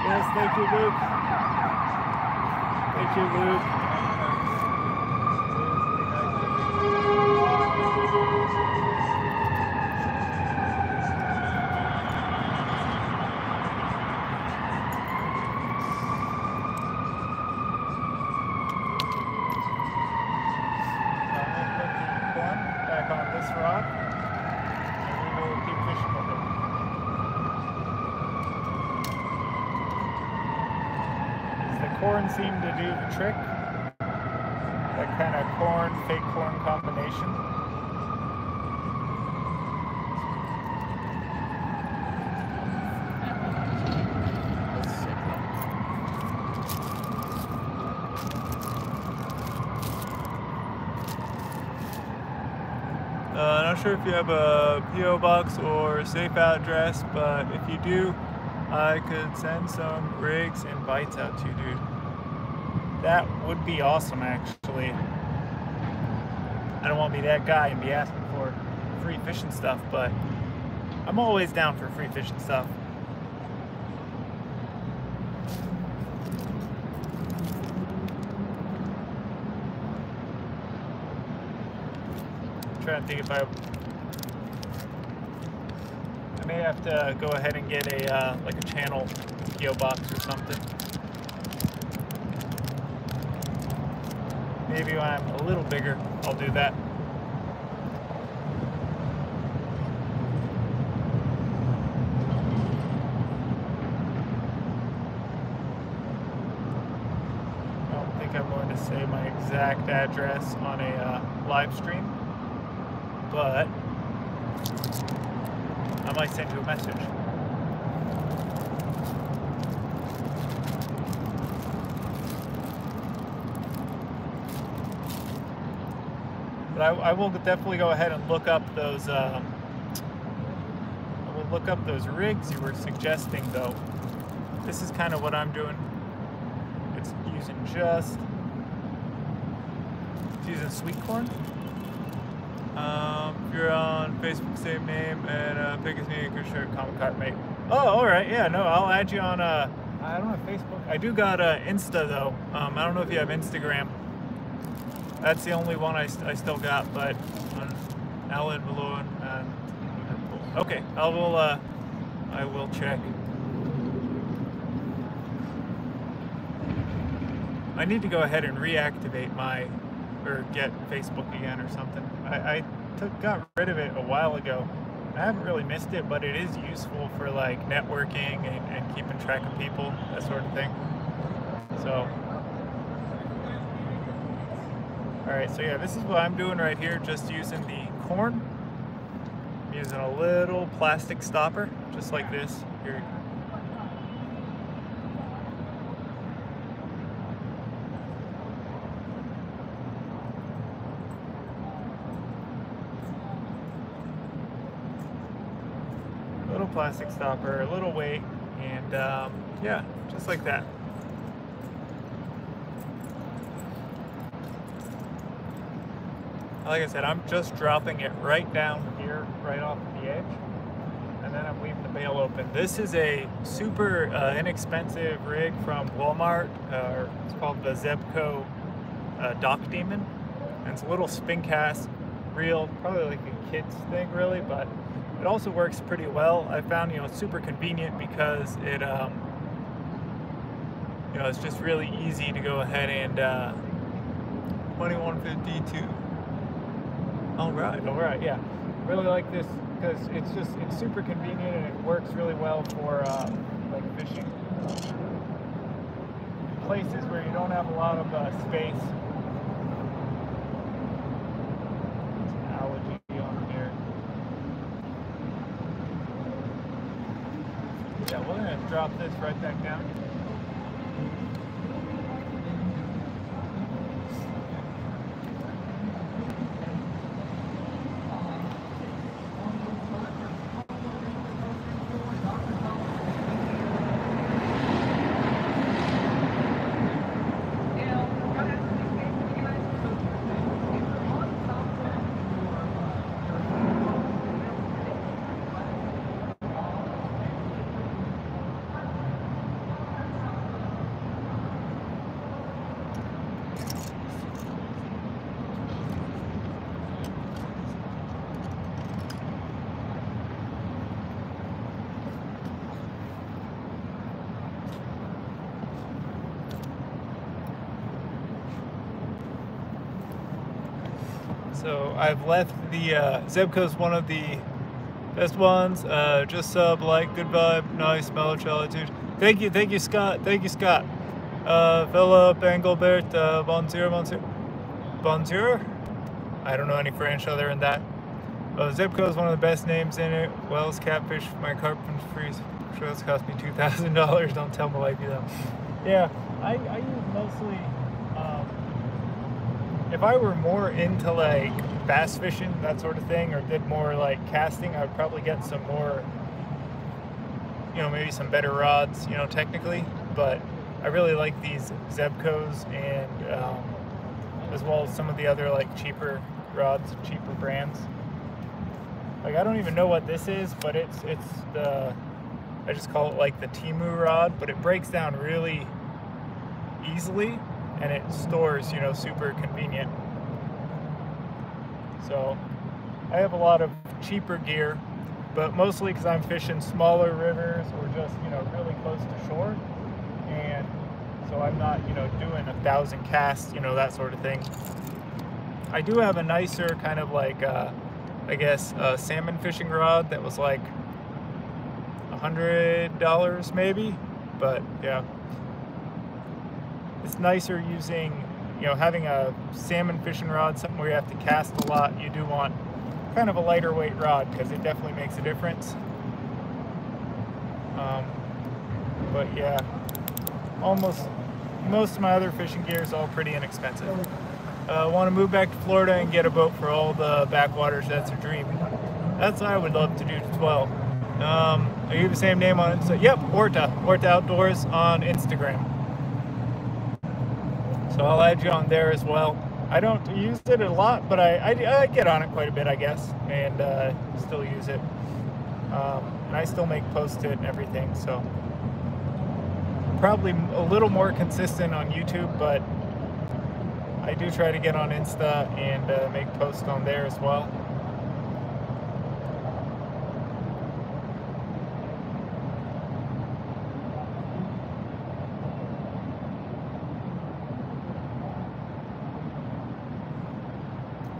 Yes, thank you, Luke. Thank you, Luke. Corn seemed to do the trick. That kind of corn, fake corn combination. Not sure if you have a P.O. box or a safe address, but if you do, I could send some rigs and bites out to you, dude. That would be awesome, actually. I don't want to be that guy and be asking for free fishing stuff, but I'm always down for free fishing stuff. I'm trying to think if I may have to go ahead and get a like a channel P.O. box or something. Maybe when I'm a little bigger, I'll do that. I don't think I'm going to say my exact address on a live stream, but I might send you a message. But I will definitely go ahead and look up those. I will look up those rigs you were suggesting, though. This is kind of what I'm doing. It's using sweet corn. If you're on Facebook, same name, and pick his name, shirt, comic cart mate. Oh, all right, yeah, no, I'll add you on. I don't have Facebook. I do got Insta though. I don't know if you have Instagram. That's the only one I still got, but on Alan Malone. Okay, I will check. I need to go ahead and reactivate or get Facebook again or something. I got rid of it a while ago. I haven't really missed it, but it is useful for like networking and keeping track of people, that sort of thing. So. Alright, so yeah, this is what I'm doing right here, just using the corn. I'm using a little plastic stopper, just like this. Here. Little plastic stopper, a little weight, and yeah, just like that. Like I said, I'm just dropping it right down here, right off the edge, and then I'm leaving the bail open. This is a super inexpensive rig from Walmart. It's called the Zebco Dock Demon, and it's a little spin cast reel, probably like a kid's thing, really, but it also works pretty well. I found, it's super convenient because it, it's just really easy to go ahead and 2152. All right, yeah. Really like this because it's super convenient and it works really well for like fishing places where you don't have a lot of space. Some algae on here. Yeah, we're gonna drop this right back down. So I've left the Zebco's one of the best ones. Just sub, like, good vibe, nice, mellow altitude. Thank you, Scott. Thank you, Scott. Philip, Engelbert, Bonjour. I don't know any French other than that. Zebco is one of the best names in it. Wells Catfish, my carp from freeze. Shows cost me $2,000. Don't tell Maliki though. Yeah, I use mostly. If I were more into like bass fishing, that sort of thing, or did more like casting, I would probably get some more, you know, maybe some better rods, you know, technically. But I really like these Zebcos, and as well as some of the other like cheaper rods, cheaper brands. Like, I don't even know what this is, but it's the, I just call it like the Temu rod, but it breaks down really easily, and it stores, you know, super convenient. So I have a lot of cheaper gear, but mostly because I'm fishing smaller rivers or just, you know, really close to shore, and so I'm not, you know, doing 1,000 casts, you know, that sort of thing. I do have a nicer kind of like I guess a salmon fishing rod that was like $100 maybe, but yeah, it's nicer using, you know, having a salmon fishing rod, something where you have to cast a lot. You do want kind of a lighter weight rod because it definitely makes a difference. But yeah, most of my other fishing gear is all pretty inexpensive. Want to move back to Florida and get a boat for all the backwaters. That's a dream. That's what I would love to do as well. Are you the same name on Instagram? Yep, Orta Outdoors on Instagram. So I'll add you on there as well. I don't use it a lot, but I get on it quite a bit, I guess, and still use it. And I still make posts to it and everything, so probably a little more consistent on YouTube, but I do try to get on Insta and make posts on there as well.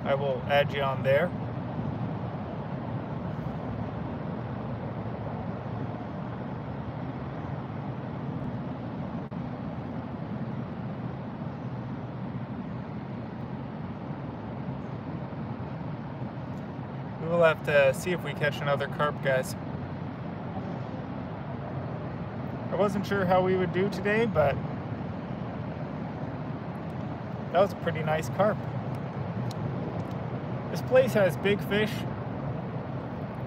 I will add you on there. We'll have to see if we catch another carp, guys. I wasn't sure how we would do today, but that was a pretty nice carp. This place has big fish.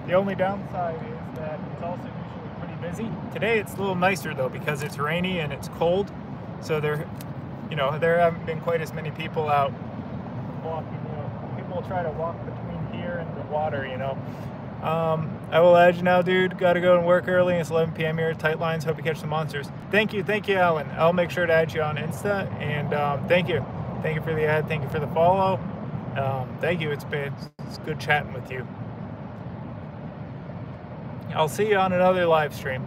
The only downside is that it's also usually pretty busy. Today it's a little nicer though because it's rainy and it's cold, so there haven't been quite as many people out walking. You know, people try to walk between here and the water. You know. I will add you now, dude. Got to go and work early. It's 11 p.m. here. Tight lines. Hope you catch some monsters. Thank you, Alan. I'll make sure to add you on Insta. And thank you for the ad. Thank you for the follow. Thank you. It's good chatting with you. I'll see you on another live stream.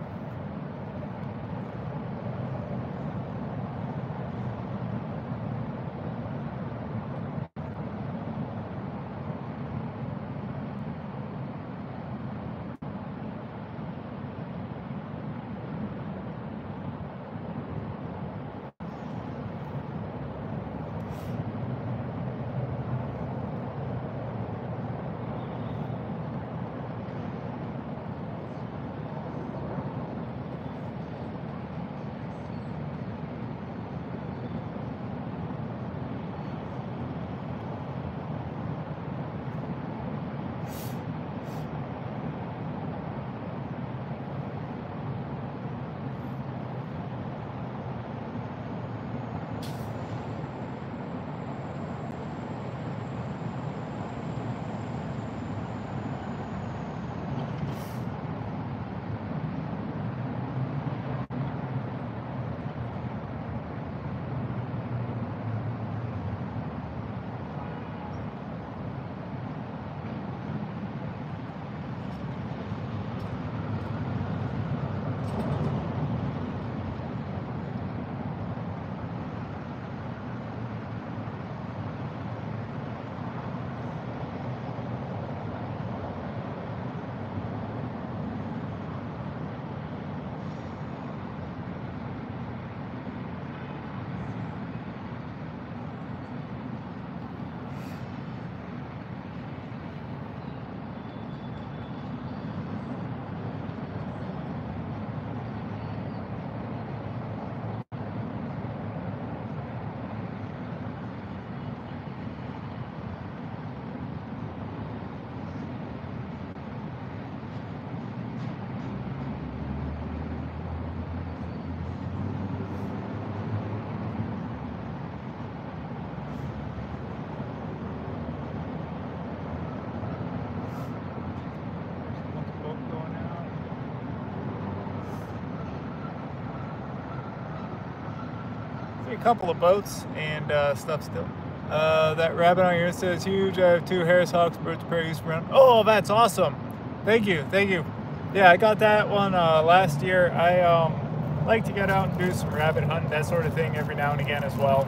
a couple of boats and stuff still. That rabbit on your Insta is huge. I have 2 Harris Hawks, birds of prey, used to run. Oh, that's awesome. Thank you, thank you. Yeah, I got that one last year. I like to get out and do some rabbit hunting, that sort of thing every now and again as well.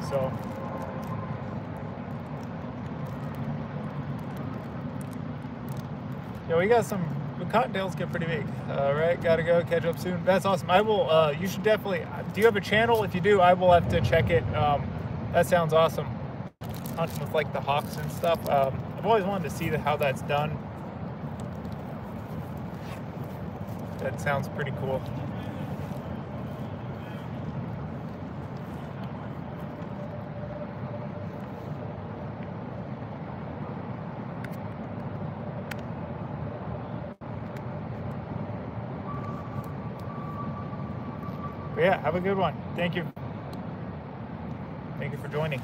So. Yeah, we got some, the cottontails get pretty big. Right, gotta go, catch up soon. That's awesome. I will, you should definitely, do you have a channel? If you do, I will have to check it. That sounds awesome. Hunting with like the hawks and stuff. I've always wanted to see how that's done. That sounds pretty cool. But yeah, have a good one. Thank you. Thank you for joining.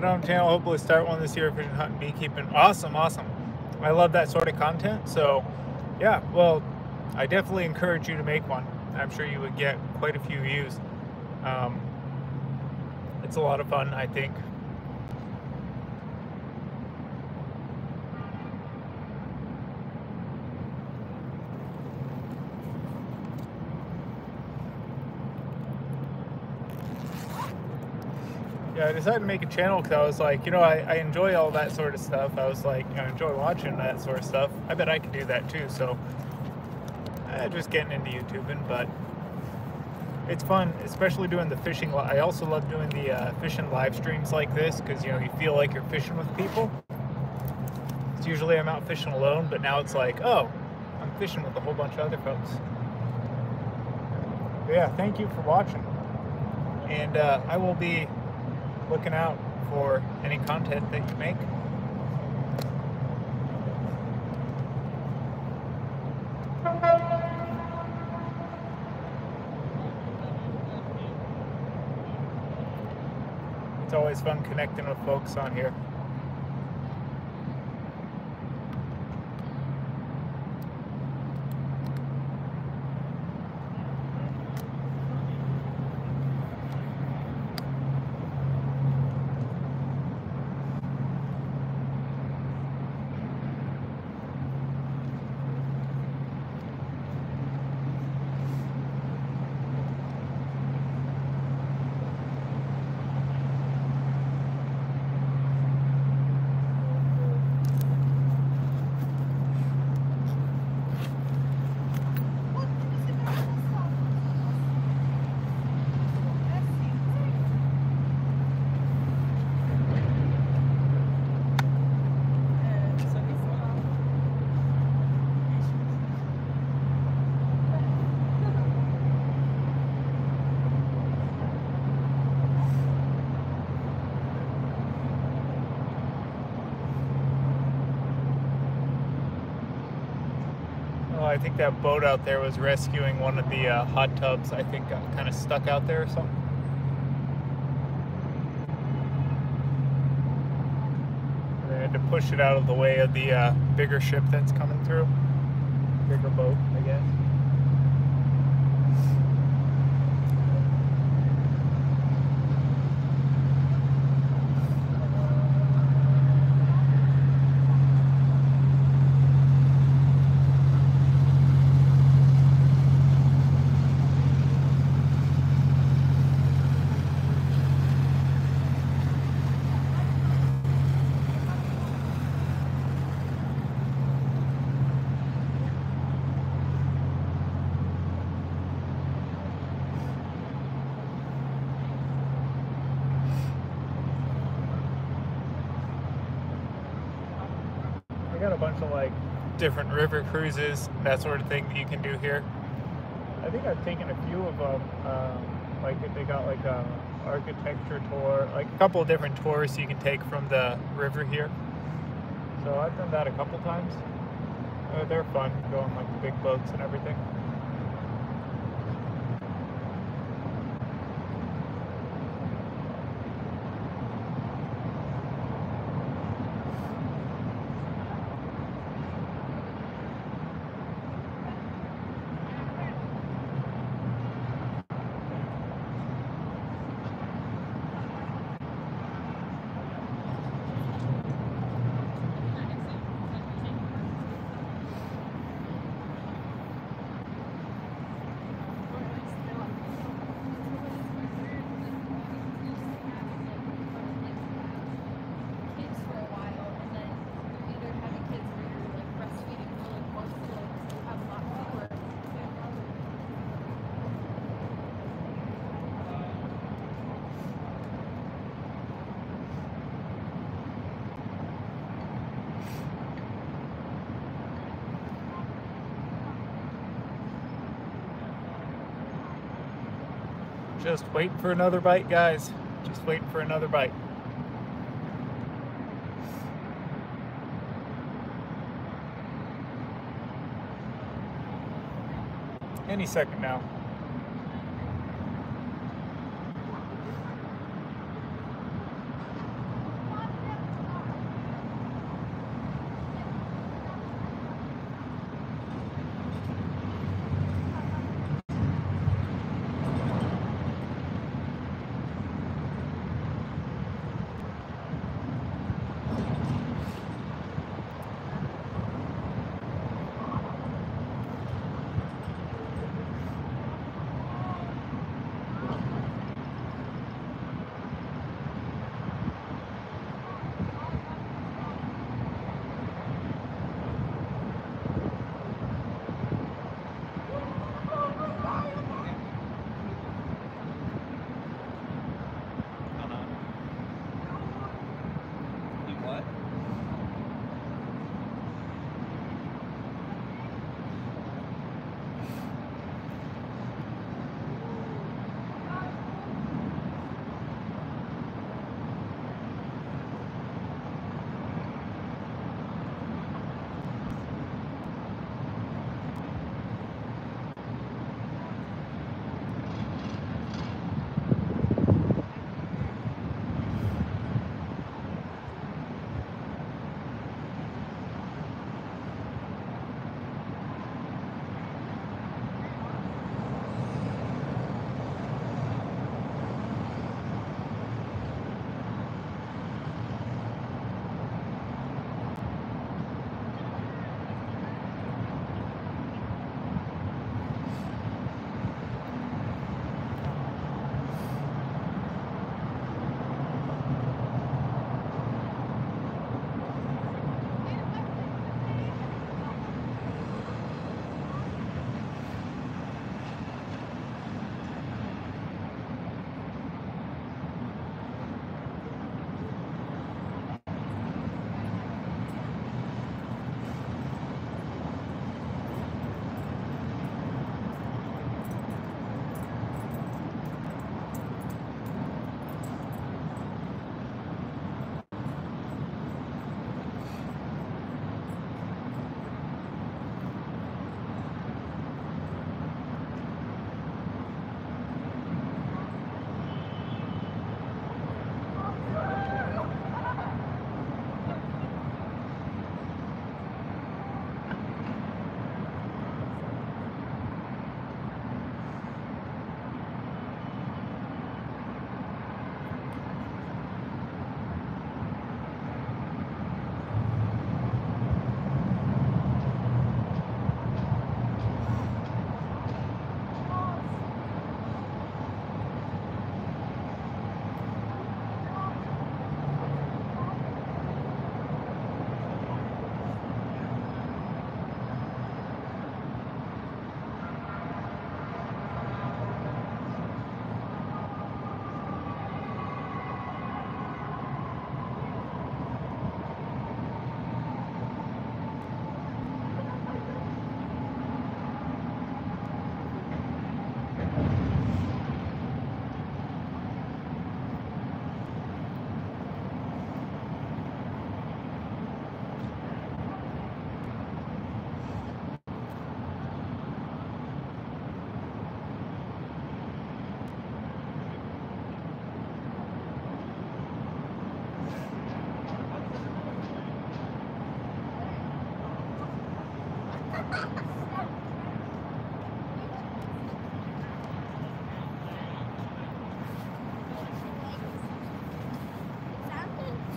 Don't channel, hopefully start one this year, fishing, hunting, beekeeping. Awesome, awesome. I love that sort of content. So yeah, well, I definitely encourage you to make one. I'm sure you would get quite a few views. It's a lot of fun, I think. Yeah, I decided to make a channel because I was like, you know, I enjoy all that sort of stuff. I was like, I enjoy watching that sort of stuff. I bet I could do that too. So, just getting into YouTubing, but it's fun, especially doing the fishing. I also love doing the fishing live streams like this because, you know, you feel like you're fishing with people. It's usually I'm out fishing alone, but now it's like, oh, I'm fishing with a whole bunch of other folks. But yeah, thank you for watching. And I will be looking out for any content that you make. It's always fun connecting with folks on here. I think that boat out there was rescuing one of the hot tubs. I think got kind of stuck out there or something. They had to push it out of the way of the bigger ship that's coming through. Bigger boat, I guess. got a bunch of like different river cruises, that sort of thing that you can do here. I think I've taken a few of them. Like they got like a architecture tour, like a couple of different tours you can take from the river here. So I've done that a couple times. They're fun, going like the big boats and everything. Just waiting for another bite, guys. Just waiting for another bite. Any second now.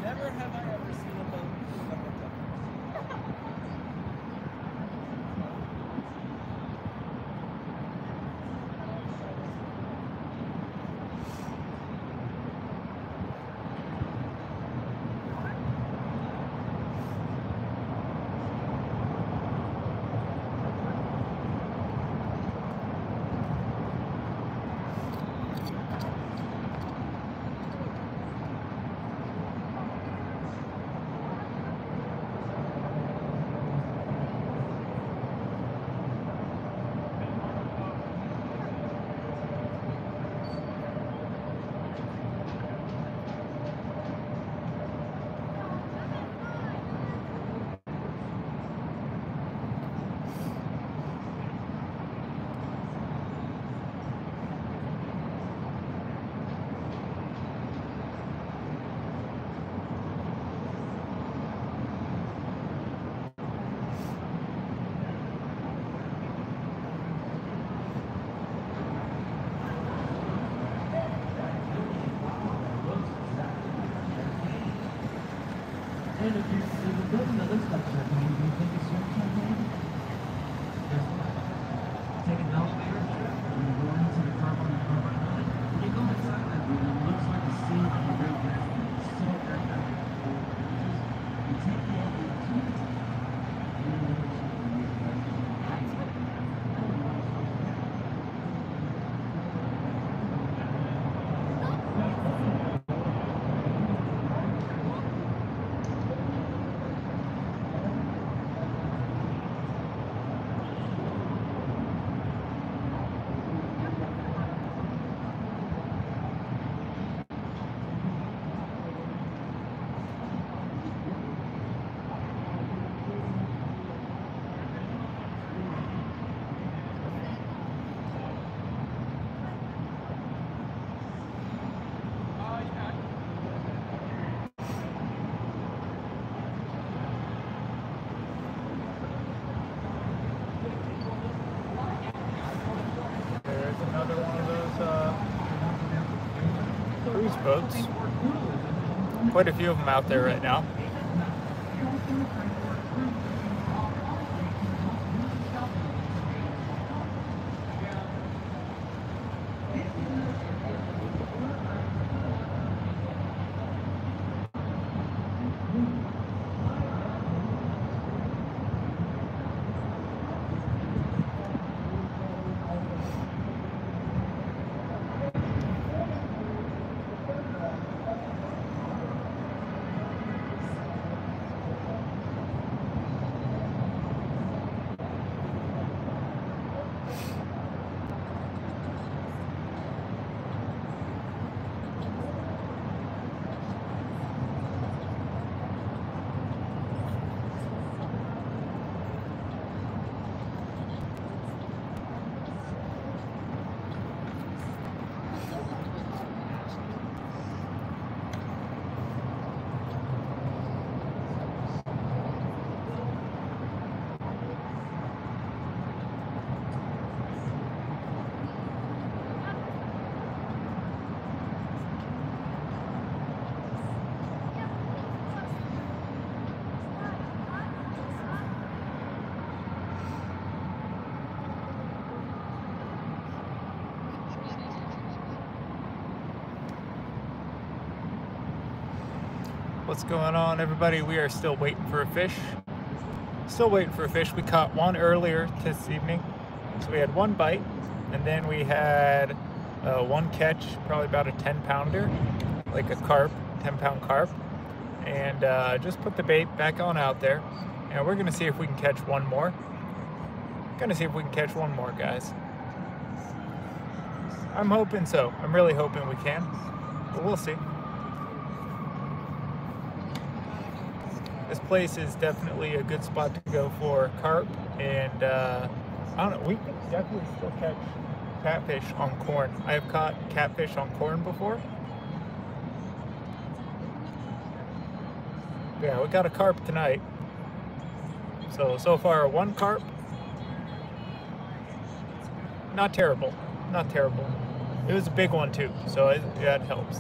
Never have I ever seen a boat come up. And if you see the building that looks like Japan, do you think it's your campaign? Take an elevator, and you go into the car on the car right now. You go inside that building, it looks like a scene from a great movie. It's so aircraft. You take the elevator to it, and then you There's another one of those cruise boats. Quite a few of them out there right now. What's going on, everybody? We are still waiting for a fish. Still waiting for a fish. We caught one earlier this evening. So we had one bite, and then we had one catch, probably about a 10-pounder, like a carp, 10-pound carp. And just put the bait back on out there. And we're gonna see if we can catch one more. Gonna see if we can catch one more, guys. I'm hoping so. I'm really hoping we can, but we'll see. This place is definitely a good spot to go for carp, and I don't know, we can definitely still catch catfish on corn. I have caught catfish on corn before. Yeah, we got a carp tonight. So far one carp, not terrible. Not terrible. It was a big one too, so that helps.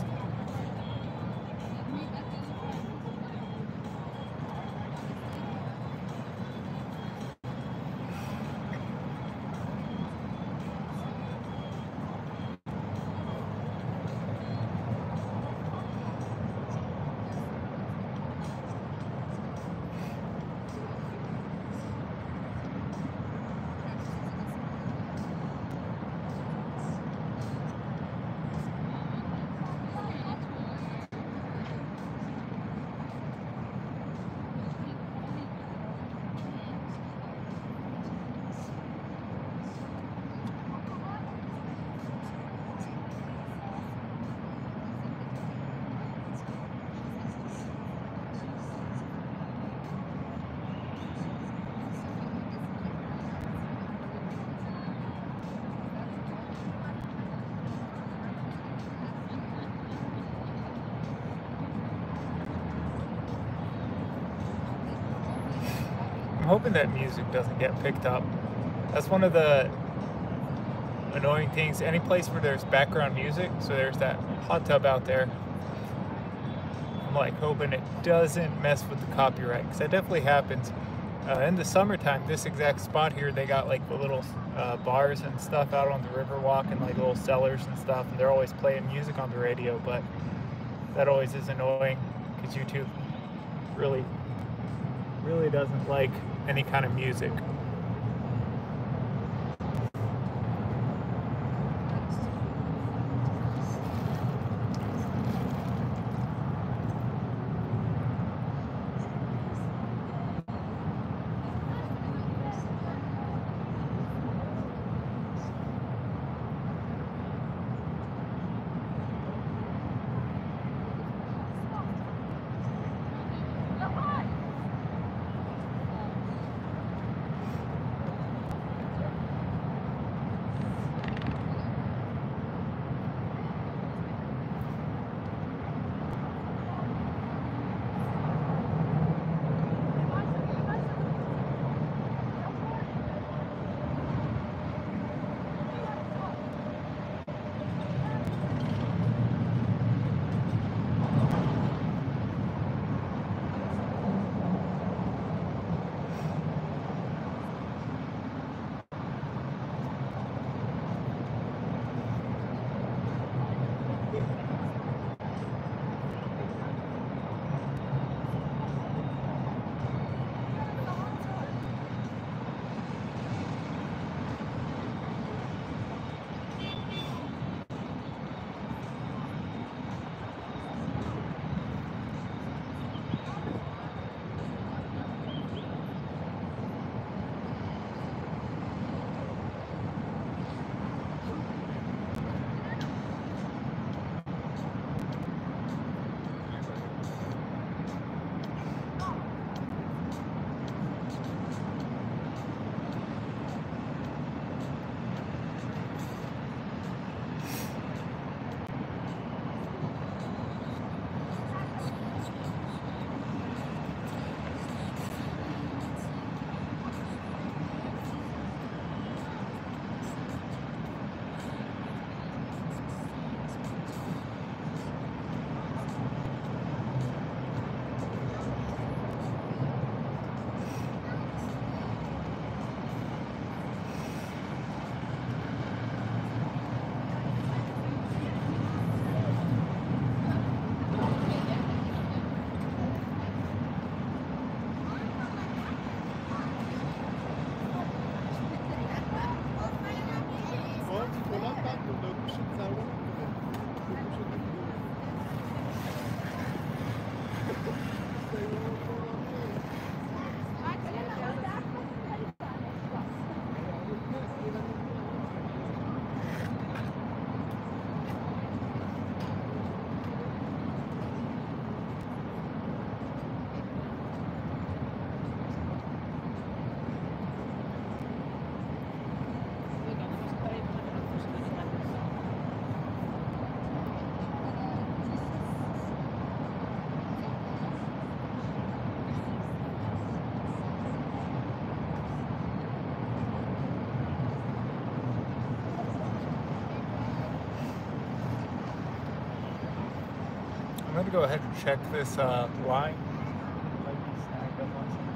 I'm hoping that music doesn't get picked up. That's one of the annoying things. Any place where there's background music, so there's that hot tub out there, I'm like hoping it doesn't mess with the copyright, because that definitely happens. In the summertime, this exact spot here, they got like the little bars and stuff out on the Riverwalk and like little cellars and stuff, and they're always playing music on the radio, but that always is annoying because YouTube really doesn't like any kind of music. going to go ahead and check this line. Might be snagged up on something.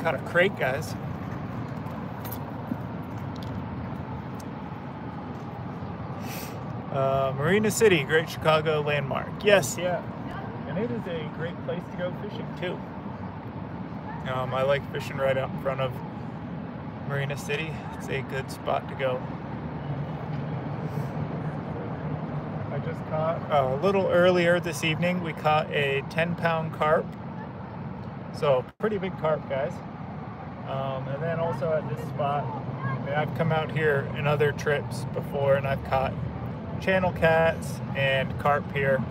Caught a crate, guys. Marina City, Great Chicago landmark. Yes, yeah. And it is a great place to go fishing too. I like fishing right out in front of Marina City. It's a good spot to go. I just caught, a little earlier this evening, we caught a 10-pound carp. So pretty big carp, guys. And then also at this spot, I've come out here in other trips before and I've caught channel cats and carp here.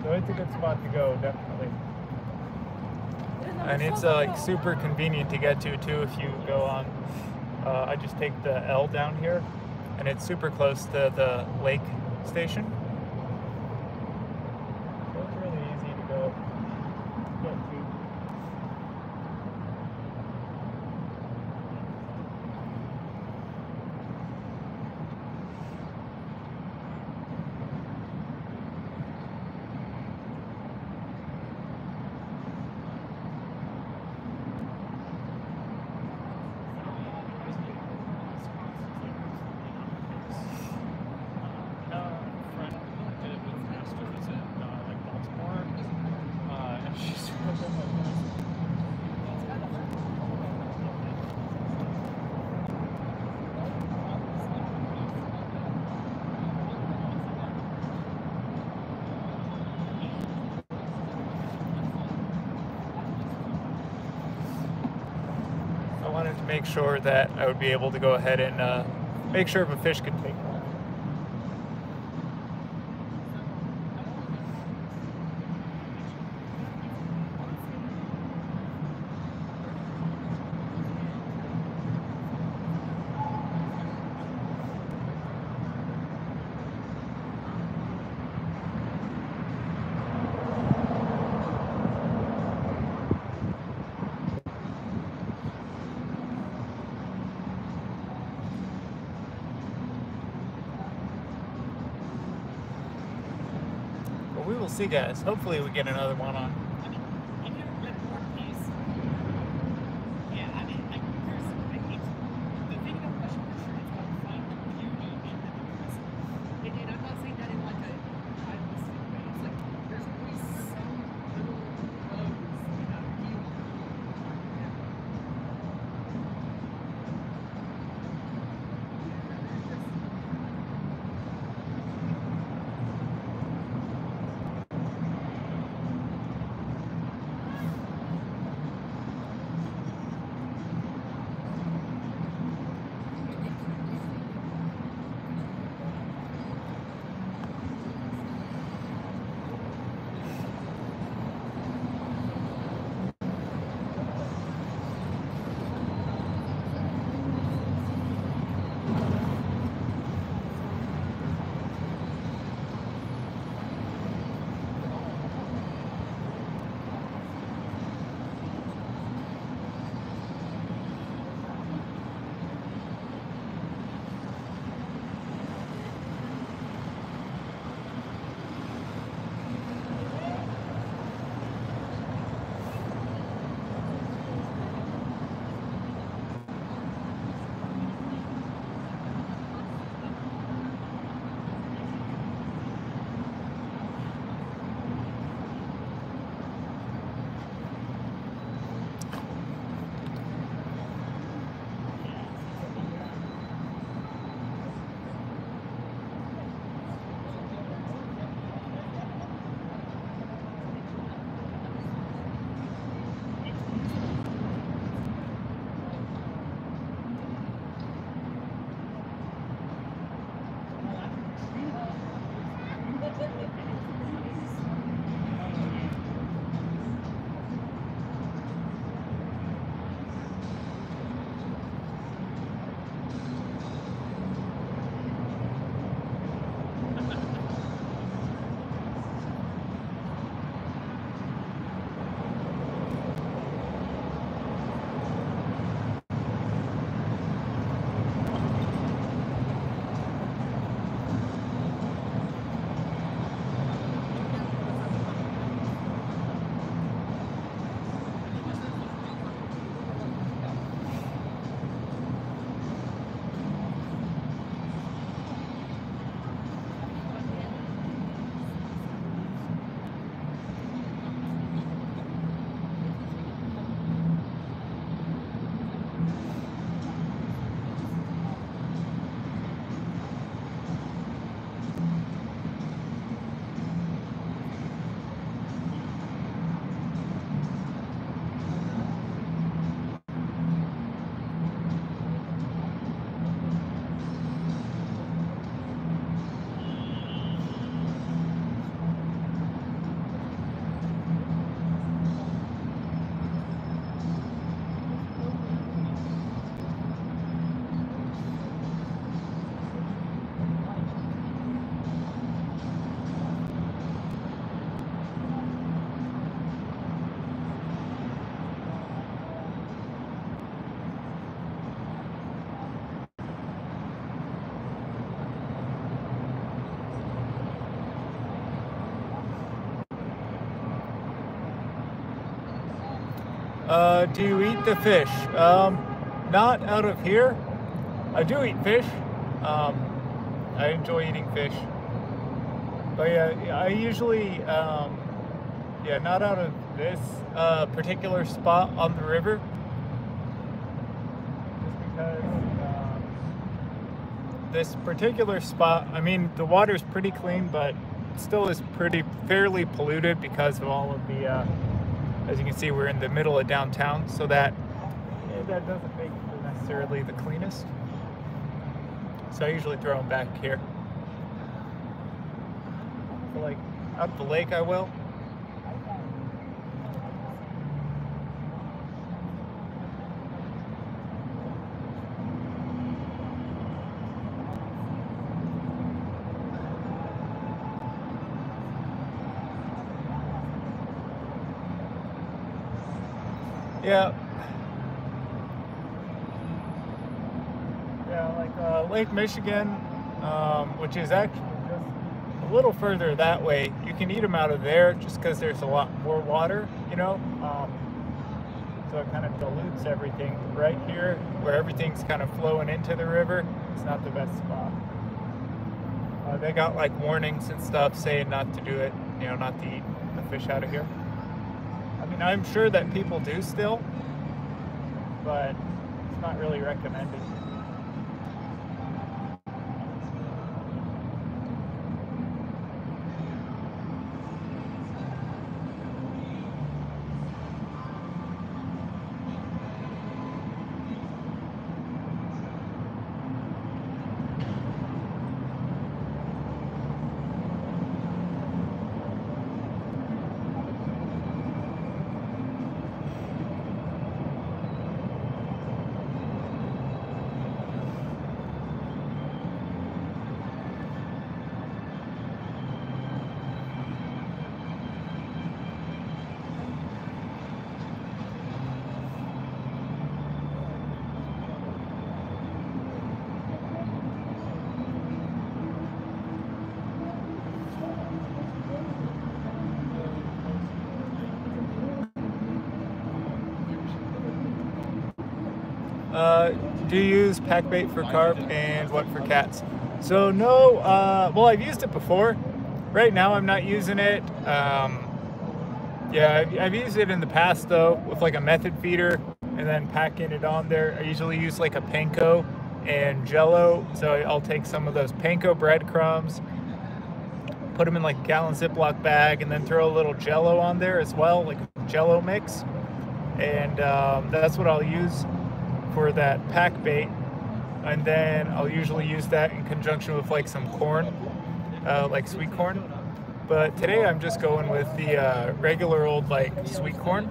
So it's a good spot to go, definitely. And it's like super convenient to get to too if you go on, I just take the L down here and it's super close to the lake station. So it's really easy to go get to. To make sure that I would be able to go ahead and make sure if a fish could take off. We will see, guys. Hopefully we get another one on. Do you eat the fish? Not out of here. I do eat fish. I enjoy eating fish. But yeah, I usually, yeah, not out of this particular spot on the river. Just because this particular spot, I mean, the water's pretty clean, but it still is fairly polluted because of all of the, as you can see, we're in the middle of downtown, so that doesn't make it necessarily the cleanest. So I usually throw them back here. So like out the lake I will. Yeah. Yeah, like Lake Michigan, which is actually just a little further that way. You can eat them out of there just because there's a lot more water, you know? So it kind of dilutes everything. Right here, where everything's kind of flowing into the river, it's not the best spot. They got like warnings and stuff saying not to do it, you know, not to eat the fish out of here. I mean, I'm sure that people do still, but it's not really recommended. Do you use pack bait for carp and what for cats? So no, well, I've used it before. Right now I'm not using it. Yeah, I've used it in the past though with like a method feeder and then packing it on there. I usually use like a panko and Jello. So I'll take some of those panko breadcrumbs, put them in like a gallon Ziploc bag, and then throw a little Jello on there as well, like a Jello mix. And that's what I'll use for that pack bait. And then I'll usually use that in conjunction with like some corn, like sweet corn. But today I'm just going with the regular old like sweet corn,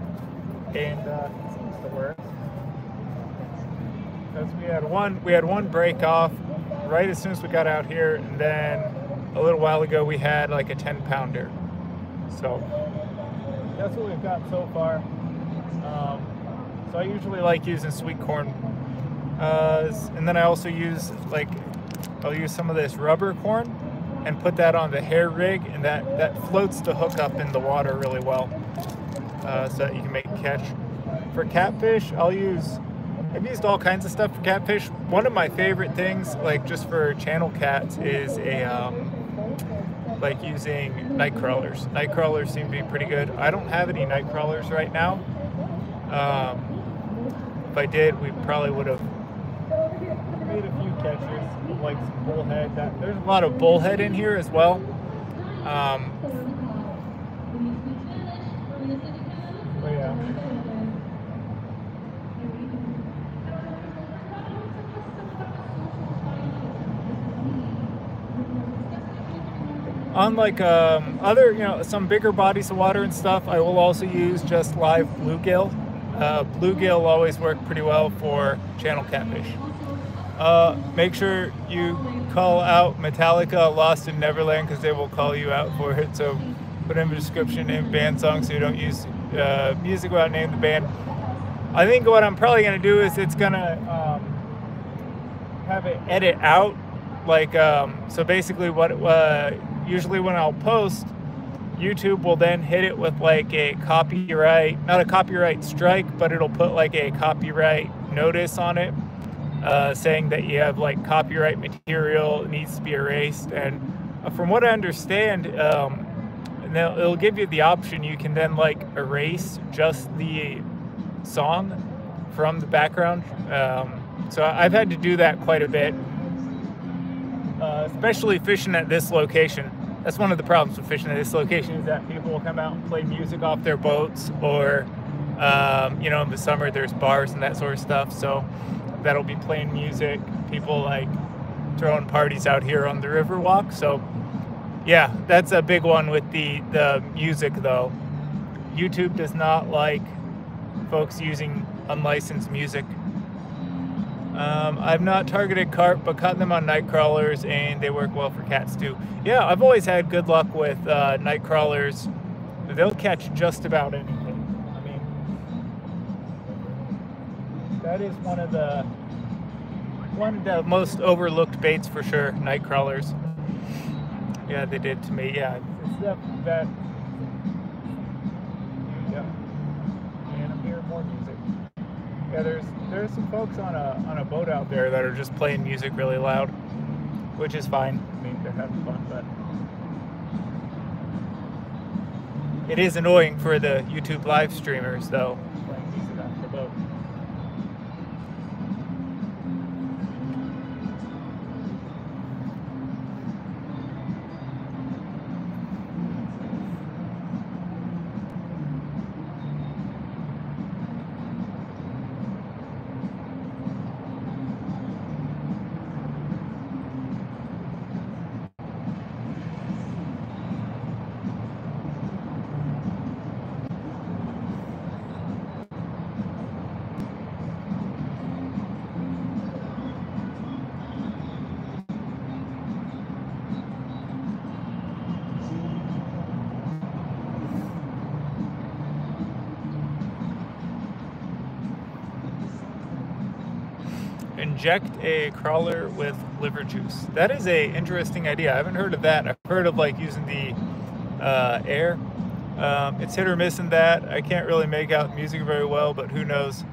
and it seems to work. Because we had one break off right as soon as we got out here, and then a little while ago we had like a 10-pounder. So that's what we've got so far. So I usually like using sweet corn, and then I also use I'll use some of this rubber corn and put that on the hair rig, and that floats the hook up in the water really well, so that you can make a catch. For catfish, I've used all kinds of stuff for catfish. One of my favorite things, like just for channel cats, is like using night crawlers. Night crawlers seem to be pretty good. I don't have any night crawlers right now. If I did, we probably would have made a few catches, like some bullhead. There's a lot of bullhead in here as well. But yeah. Unlike other, some bigger bodies of water and stuff, I will also use just live bluegill. Bluegill always work pretty well for channel catfish. Make sure you call out Metallica Lost in Neverland, because they will call you out for it. So put in the description in band song so you don't use music without naming the band. I think what I'm probably going to do is it's going to have it edit out. Like, so basically what usually when I'll post, YouTube will then hit it with like a copyright, not a copyright strike, but it'll put like a copyright notice on it, saying that you have like copyright material, it needs to be erased. And from what I understand, it'll give you the option, you can then like erase just the song from the background. So I've had to do that quite a bit, especially fishing at this location. That's one of the problems with fishing at this location, is that people will come out and play music off their boats, or you know, in the summer there's bars and that sort of stuff, so that'll be playing music. People like throwing parties out here on the Riverwalk. So yeah, that's a big one with the music though. YouTube does not like folks using unlicensed music. I've not targeted carp, but caught them on night crawlers, and they work well for cats too. Yeah, I've always had good luck with night crawlers. They'll catch just about anything. I mean, that is one of the most overlooked baits for sure, night crawlers. Yeah, they did to me. Yeah, it's that. Yeah, and I'm hearing more music. Yeah, there's some folks on a boat out there that are just playing music really loud, which is fine. I mean, they're having fun, but it is annoying for the YouTube live streamers though, playing music off the boat. Inject a crawler with liver juice. That is a interesting idea. I haven't heard of that. I've heard of like using the air. It's hit or miss in that. I can't really make out music very well, but who knows?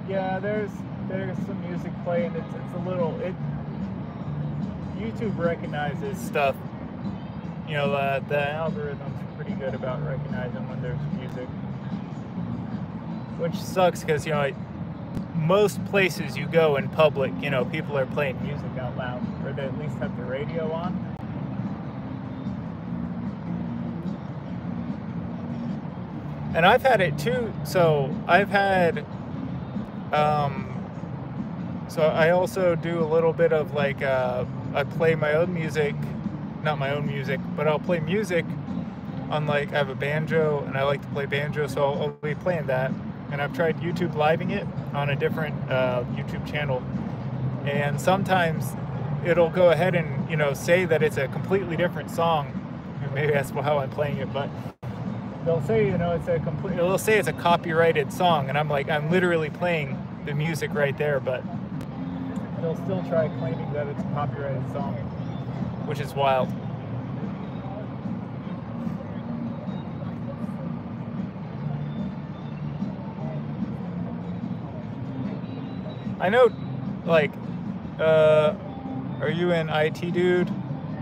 Yeah, there's some music playing. It's a little. YouTube recognizes stuff. You know, the algorithm's pretty good about recognizing when there's music, which sucks because, you know, most places you go in public, you know, people are playing music out loud, or they at least have the radio on. And I've had it too. So I've had, so I also do a little bit of like, I play my own music, not my own music, but I'll play music on, like, I have a banjo and I like to play banjo, so I'll be playing that. And I've tried YouTube living it on a different YouTube channel, and sometimes it'll go ahead and, you know, say that it's a completely different song. And maybe that's how I'm playing it, but they'll say, you know, they'll say it's a copyrighted song, and I'm like, I'm literally playing the music right there, but they'll still try claiming that it's a copyrighted song, which is wild. I know, like, are you in IT, dude?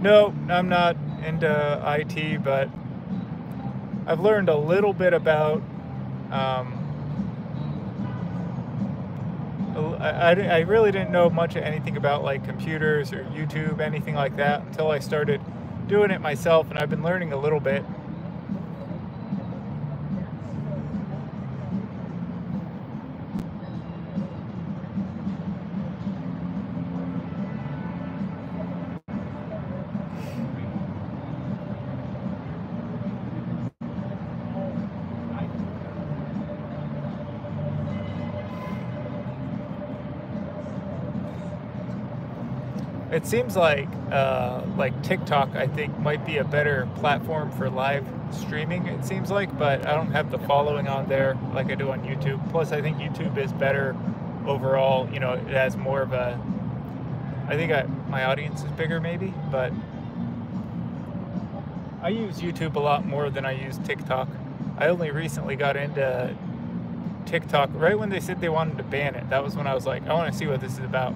No, I'm not into IT, but I've learned a little bit about, I really didn't know much of anything about, like, computers or YouTube, anything like that, until I started doing it myself, and I've been learning a little bit. It seems like TikTok, I think, might be a better platform for live streaming, it seems like, but I don't have the following on there like I do on YouTube. Plus, I think YouTube is better overall. You know, it has more of a, I think my audience is bigger maybe, but I use YouTube a lot more than I use TikTok. I only recently got into TikTok right when they said they wanted to ban it. That was when I was like, I want to see what this is about.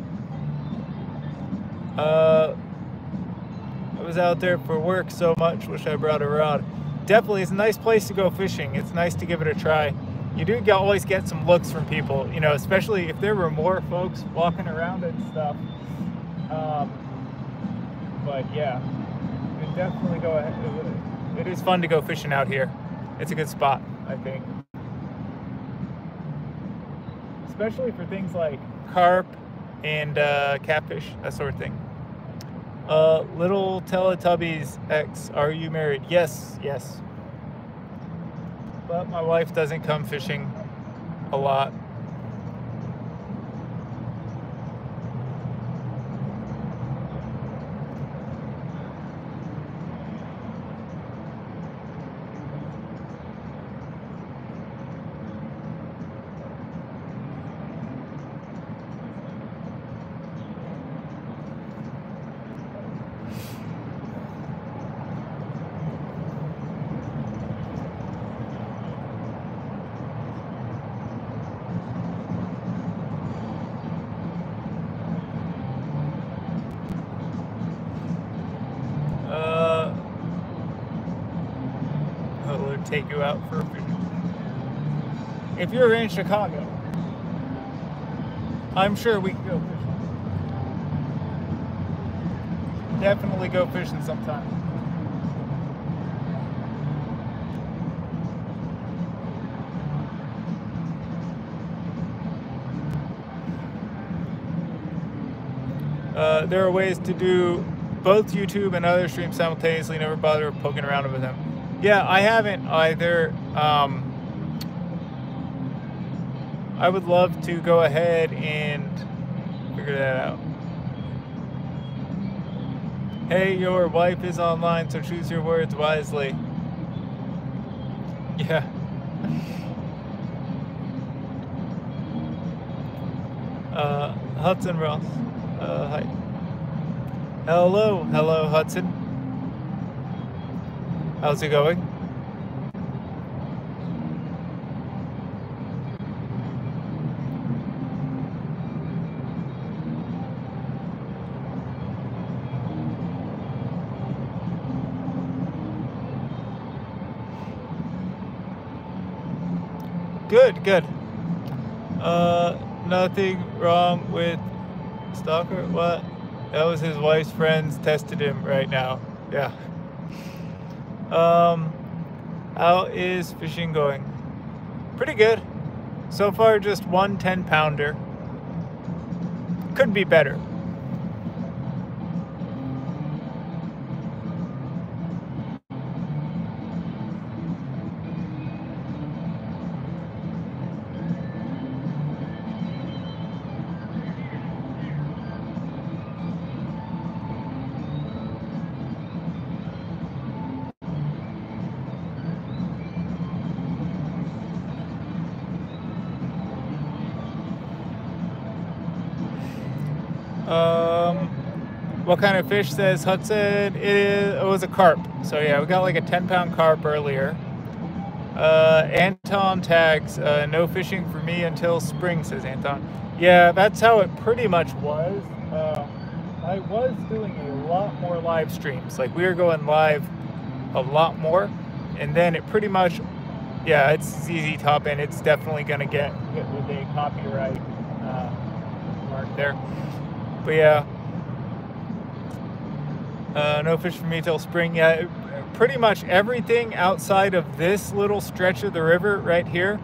I was out there for work so much, wish I brought a rod. Definitely, it's a nice place to go fishing. It's nice to give it a try. You do always get some looks from people, you know, especially if there were more folks walking around and stuff. But yeah, you can definitely go ahead. It is fun to go fishing out here. It's a good spot, I think. Especially for things like carp and catfish, that sort of thing. Little Teletubbies X, are you married? Yes, yes. But my wife doesn't come fishing a lot. Take you out for a fish. If you're in Chicago, I'm sure we can go fishing. Definitely go fishing sometime. There are ways to do both YouTube and other streams simultaneously. Never bother poking around with them. Yeah, I haven't either. I would love to go ahead and figure that out. Hey, your wife is online, so choose your words wisely. Yeah. Hudson Ross. Hi. Hello, Hudson. How's it going? Good, good. Nothing wrong with Stalker. What? That was his wife's friends tested him right now. Yeah. How is fishing going? Pretty good. So far, just one 10-pounder. Could be better. What kind of fish, says Hudson? It was a carp. So yeah, we got like a 10-pound carp earlier. Anton tags, no fishing for me until spring, says Anton. Yeah, that's how it pretty much was. I was doing a lot more live streams. Like, we were going live a lot more. And then it pretty much, yeah, it's ZZ Top, and it's definitely going to get hit with a copyright mark there. But yeah. No fish for me till spring. Yeah, pretty much everything outside of this little stretch of the river right here,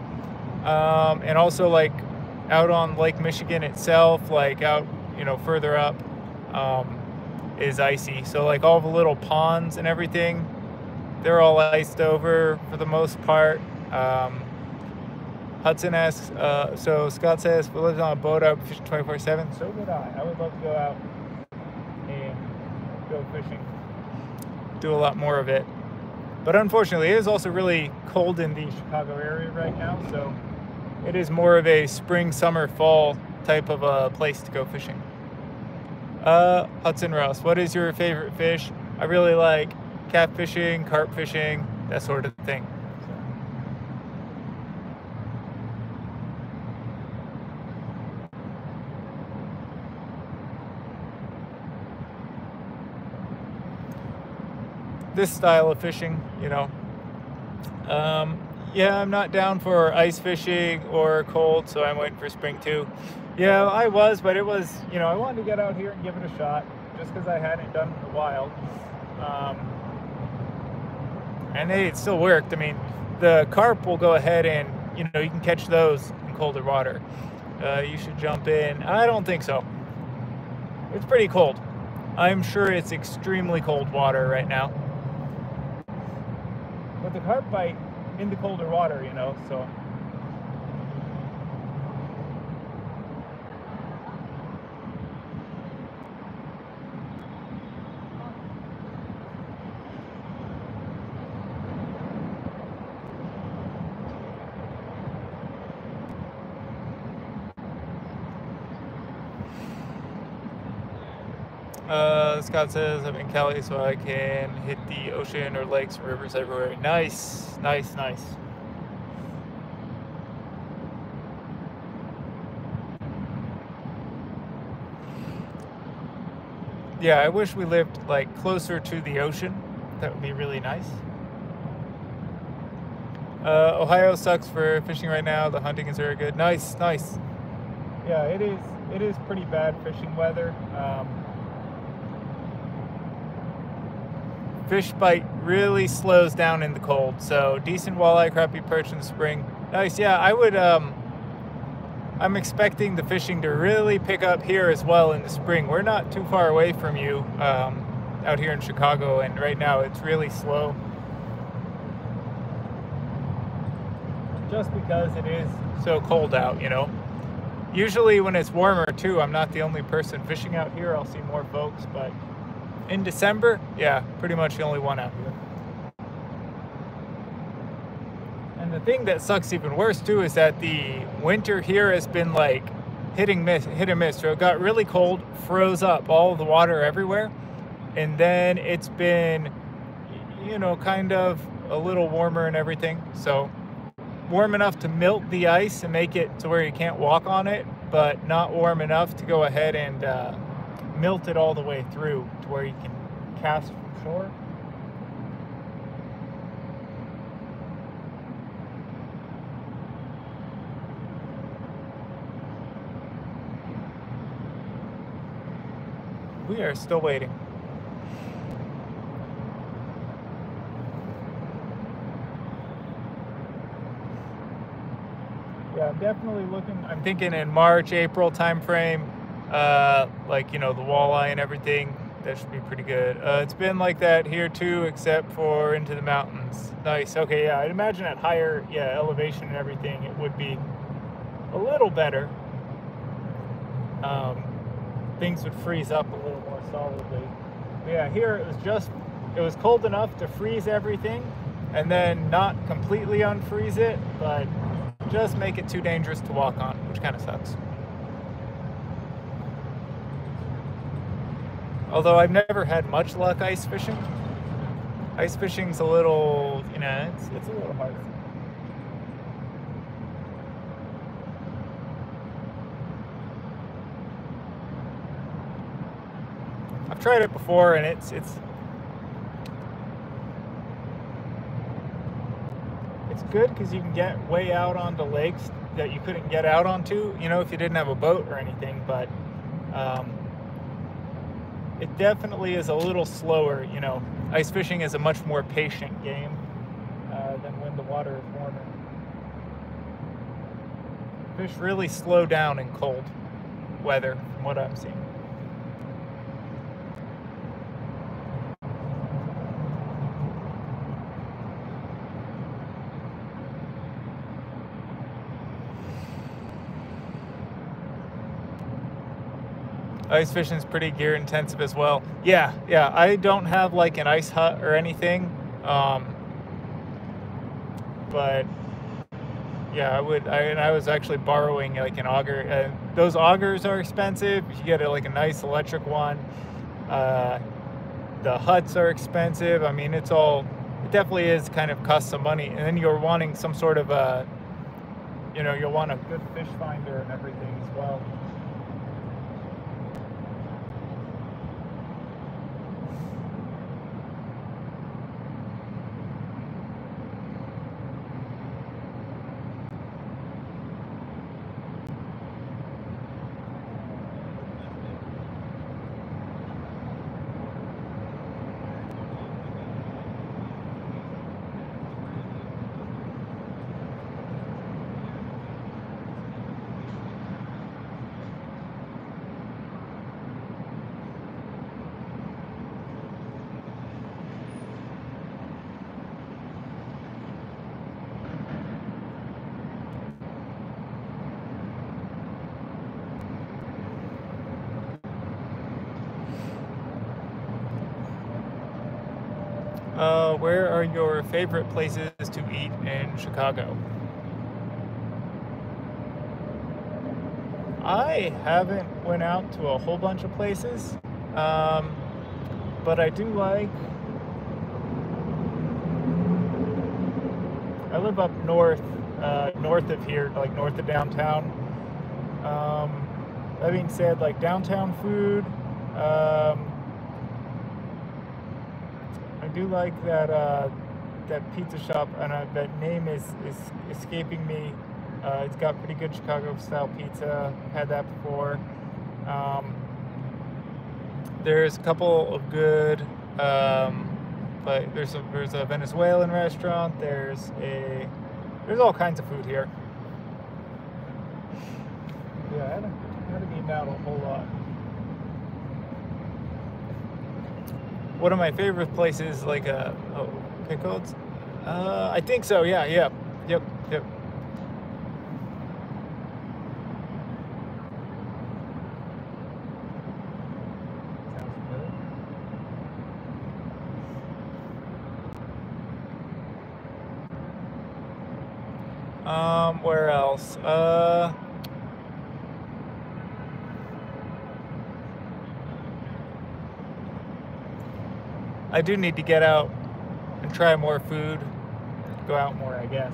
and also like out on Lake Michigan itself, like out, you know, further up, is icy. So like all the little ponds and everything, they're all iced over for the most part. Hudson asks, so Scott says, we lived on a boat out fishing 24/7. So would I. I would love to go out and go fishing, do a lot more of it. But unfortunately, it is also really cold in the Chicago area right now, so it is more of a spring, summer, fall type of a place to go fishing. Hudson Ross, what is your favorite fish? I really like catfishing, carp fishing, that sort of thing. This style of fishing, you know. Yeah, I'm not down for ice fishing or cold, so I'm waiting for spring too. Yeah, I was, but it was, you know, I wanted to get out here and give it a shot just because I hadn't done it in a while. And it still worked. I mean, the carp will go ahead and, you know, you can catch those in colder water. You should jump in. I don't think so. It's pretty cold. I'm sure it's extremely cold water right now. But the carp bite in the colder water, you know, so. Scott says, I'm in Cali, so I can hit the ocean or lakes or rivers everywhere. Nice, nice, nice. Yeah, I wish we lived like closer to the ocean. That would be really nice. Ohio sucks for fishing right now. The hunting is very good. Nice, nice. Yeah, it is. It is pretty bad fishing weather. Fish bite really slows down in the cold, so decent walleye, crappie, perch in the spring. Nice, yeah, I would, I'm expecting the fishing to really pick up here as well in the spring. We're not too far away from you out here in Chicago, and right now it's really slow. Just because it is so cold out, you know. Usually when it's warmer too, I'm not the only person fishing out here. I'll see more folks, but in December, yeah, pretty much the only one out here. And the thing that sucks even worse too is that the winter here has been like hit and miss. So it got really cold, froze up all the water everywhere, and then it's been, you know, kind of a little warmer and everything. So warm enough to melt the ice and make it to where you can't walk on it, but not warm enough to go ahead and melt it all the way through to where you can cast from shore. We are still waiting. Yeah, I'm definitely looking, I'm thinking in March, April time frame. Like, you know, the walleye and everything, that should be pretty good. It's been like that here too, except for into the mountains. Nice. Okay, yeah, I'd imagine at higher, yeah, elevation and everything, it would be a little better. Things would freeze up a little more solidly. But yeah, here it was cold enough to freeze everything and then not completely unfreeze it, but just make it too dangerous to walk on, which kind of sucks. Although I've never had much luck ice fishing. Ice fishing's a little, you know, it's a little hard. I've tried it before, and it's good because you can get way out onto lakes that you couldn't get out onto, you know, if you didn't have a boat or anything, but it definitely is a little slower, you know. Ice fishing is a much more patient game than when the water is warmer. Fish really slow down in cold weather, from what I'm seeing. Ice fishing is pretty gear intensive as well. Yeah, I don't have like an ice hut or anything, but yeah, I was actually borrowing like an auger. Those augers are expensive. You get like a nice electric one. the huts are expensive. I mean, it definitely is kind of cost some money. And then you're wanting some sort of you'll want a good fish finder and everything as well. Where are your favorite places to eat in Chicago? I haven't went out to a whole bunch of places, but I do like, I live up north of here, like north of downtown. That being said, like downtown food, I do like that pizza shop, and that name is escaping me. It's got pretty good Chicago style pizza. Had that before. There's a couple of good, like there's a Venezuelan restaurant. There's all kinds of food here. Yeah, I haven't eaten out a whole lot. One of my favorite places, like Pickles? I think so. Yeah. Yep. Where else? I do need to get out and try more food. Go out more, I guess.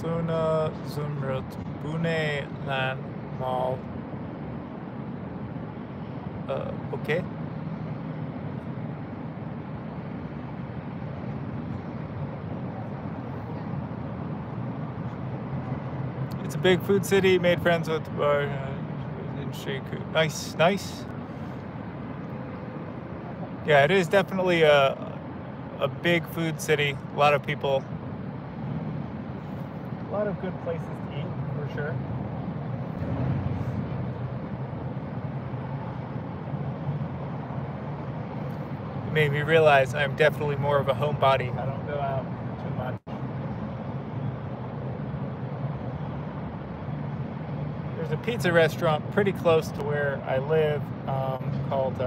Suna Zumrut Pune Land Mall. Okay. It's a big food city. Made friends with in Shiku. Nice. Yeah, it is definitely a big food city. A lot of people. A lot of good places to eat, for sure. It made me realize I'm definitely more of a homebody. I don't go out too much. There's a pizza restaurant pretty close to where I live called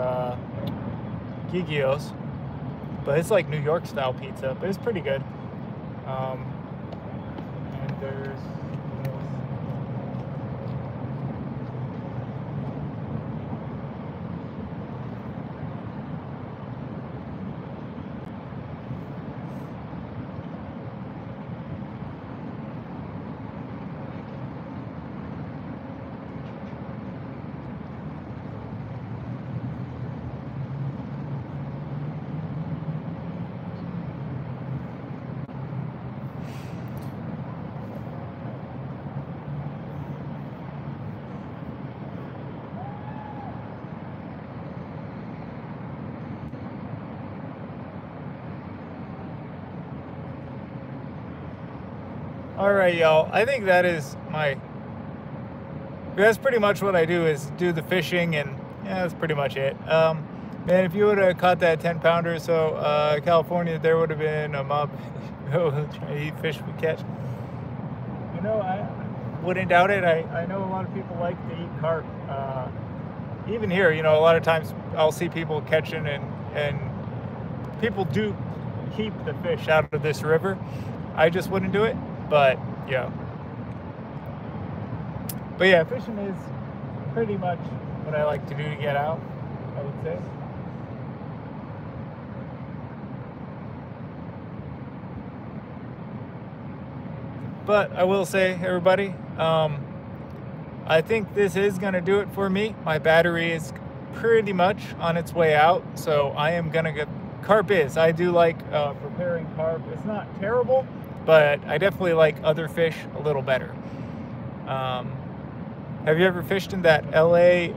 Gigios, but it's like New York style pizza, but it's pretty good. And there's All right, y'all. I think that's pretty much what I do, is do the fishing, and yeah, that's pretty much it. Man, if you would have caught that 10-pounder, so California, there would have been a mob trying to eat fish we catch. You know, I wouldn't doubt it. I know a lot of people like to eat carp. Even here, you know, a lot of times I'll see people catching, and people do keep the fish out of this river. I just wouldn't do it, but yeah. But yeah, fishing is pretty much what I like to do to get out, I would say. But I will say, everybody, I think this is going to do it for me. My battery is pretty much on its way out, so I am going to get... Carp is. I do like preparing carp. It's not terrible, but I definitely like other fish a little better. Have you ever fished in that LA,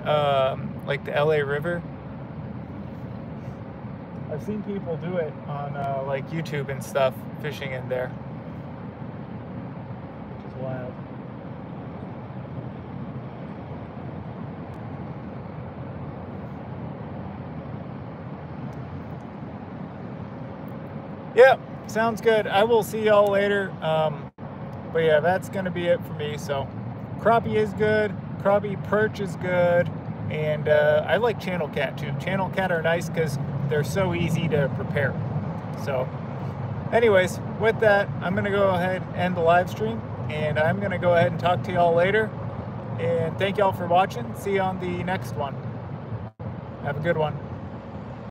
like the LA River? I've seen people do it on like YouTube and stuff, fishing in there, which is wild. Yep, sounds good. I will see y'all later. But yeah, that's gonna be it for me. So crappie is good, crappie perch is good, and I like channel cat too. Channel cat are nice because they're so easy to prepare. So anyways, with that, I'm gonna go ahead and end the live stream, and I'm gonna go ahead and talk to y'all later. And thank y'all for watching. See you on the next one. Have a good one.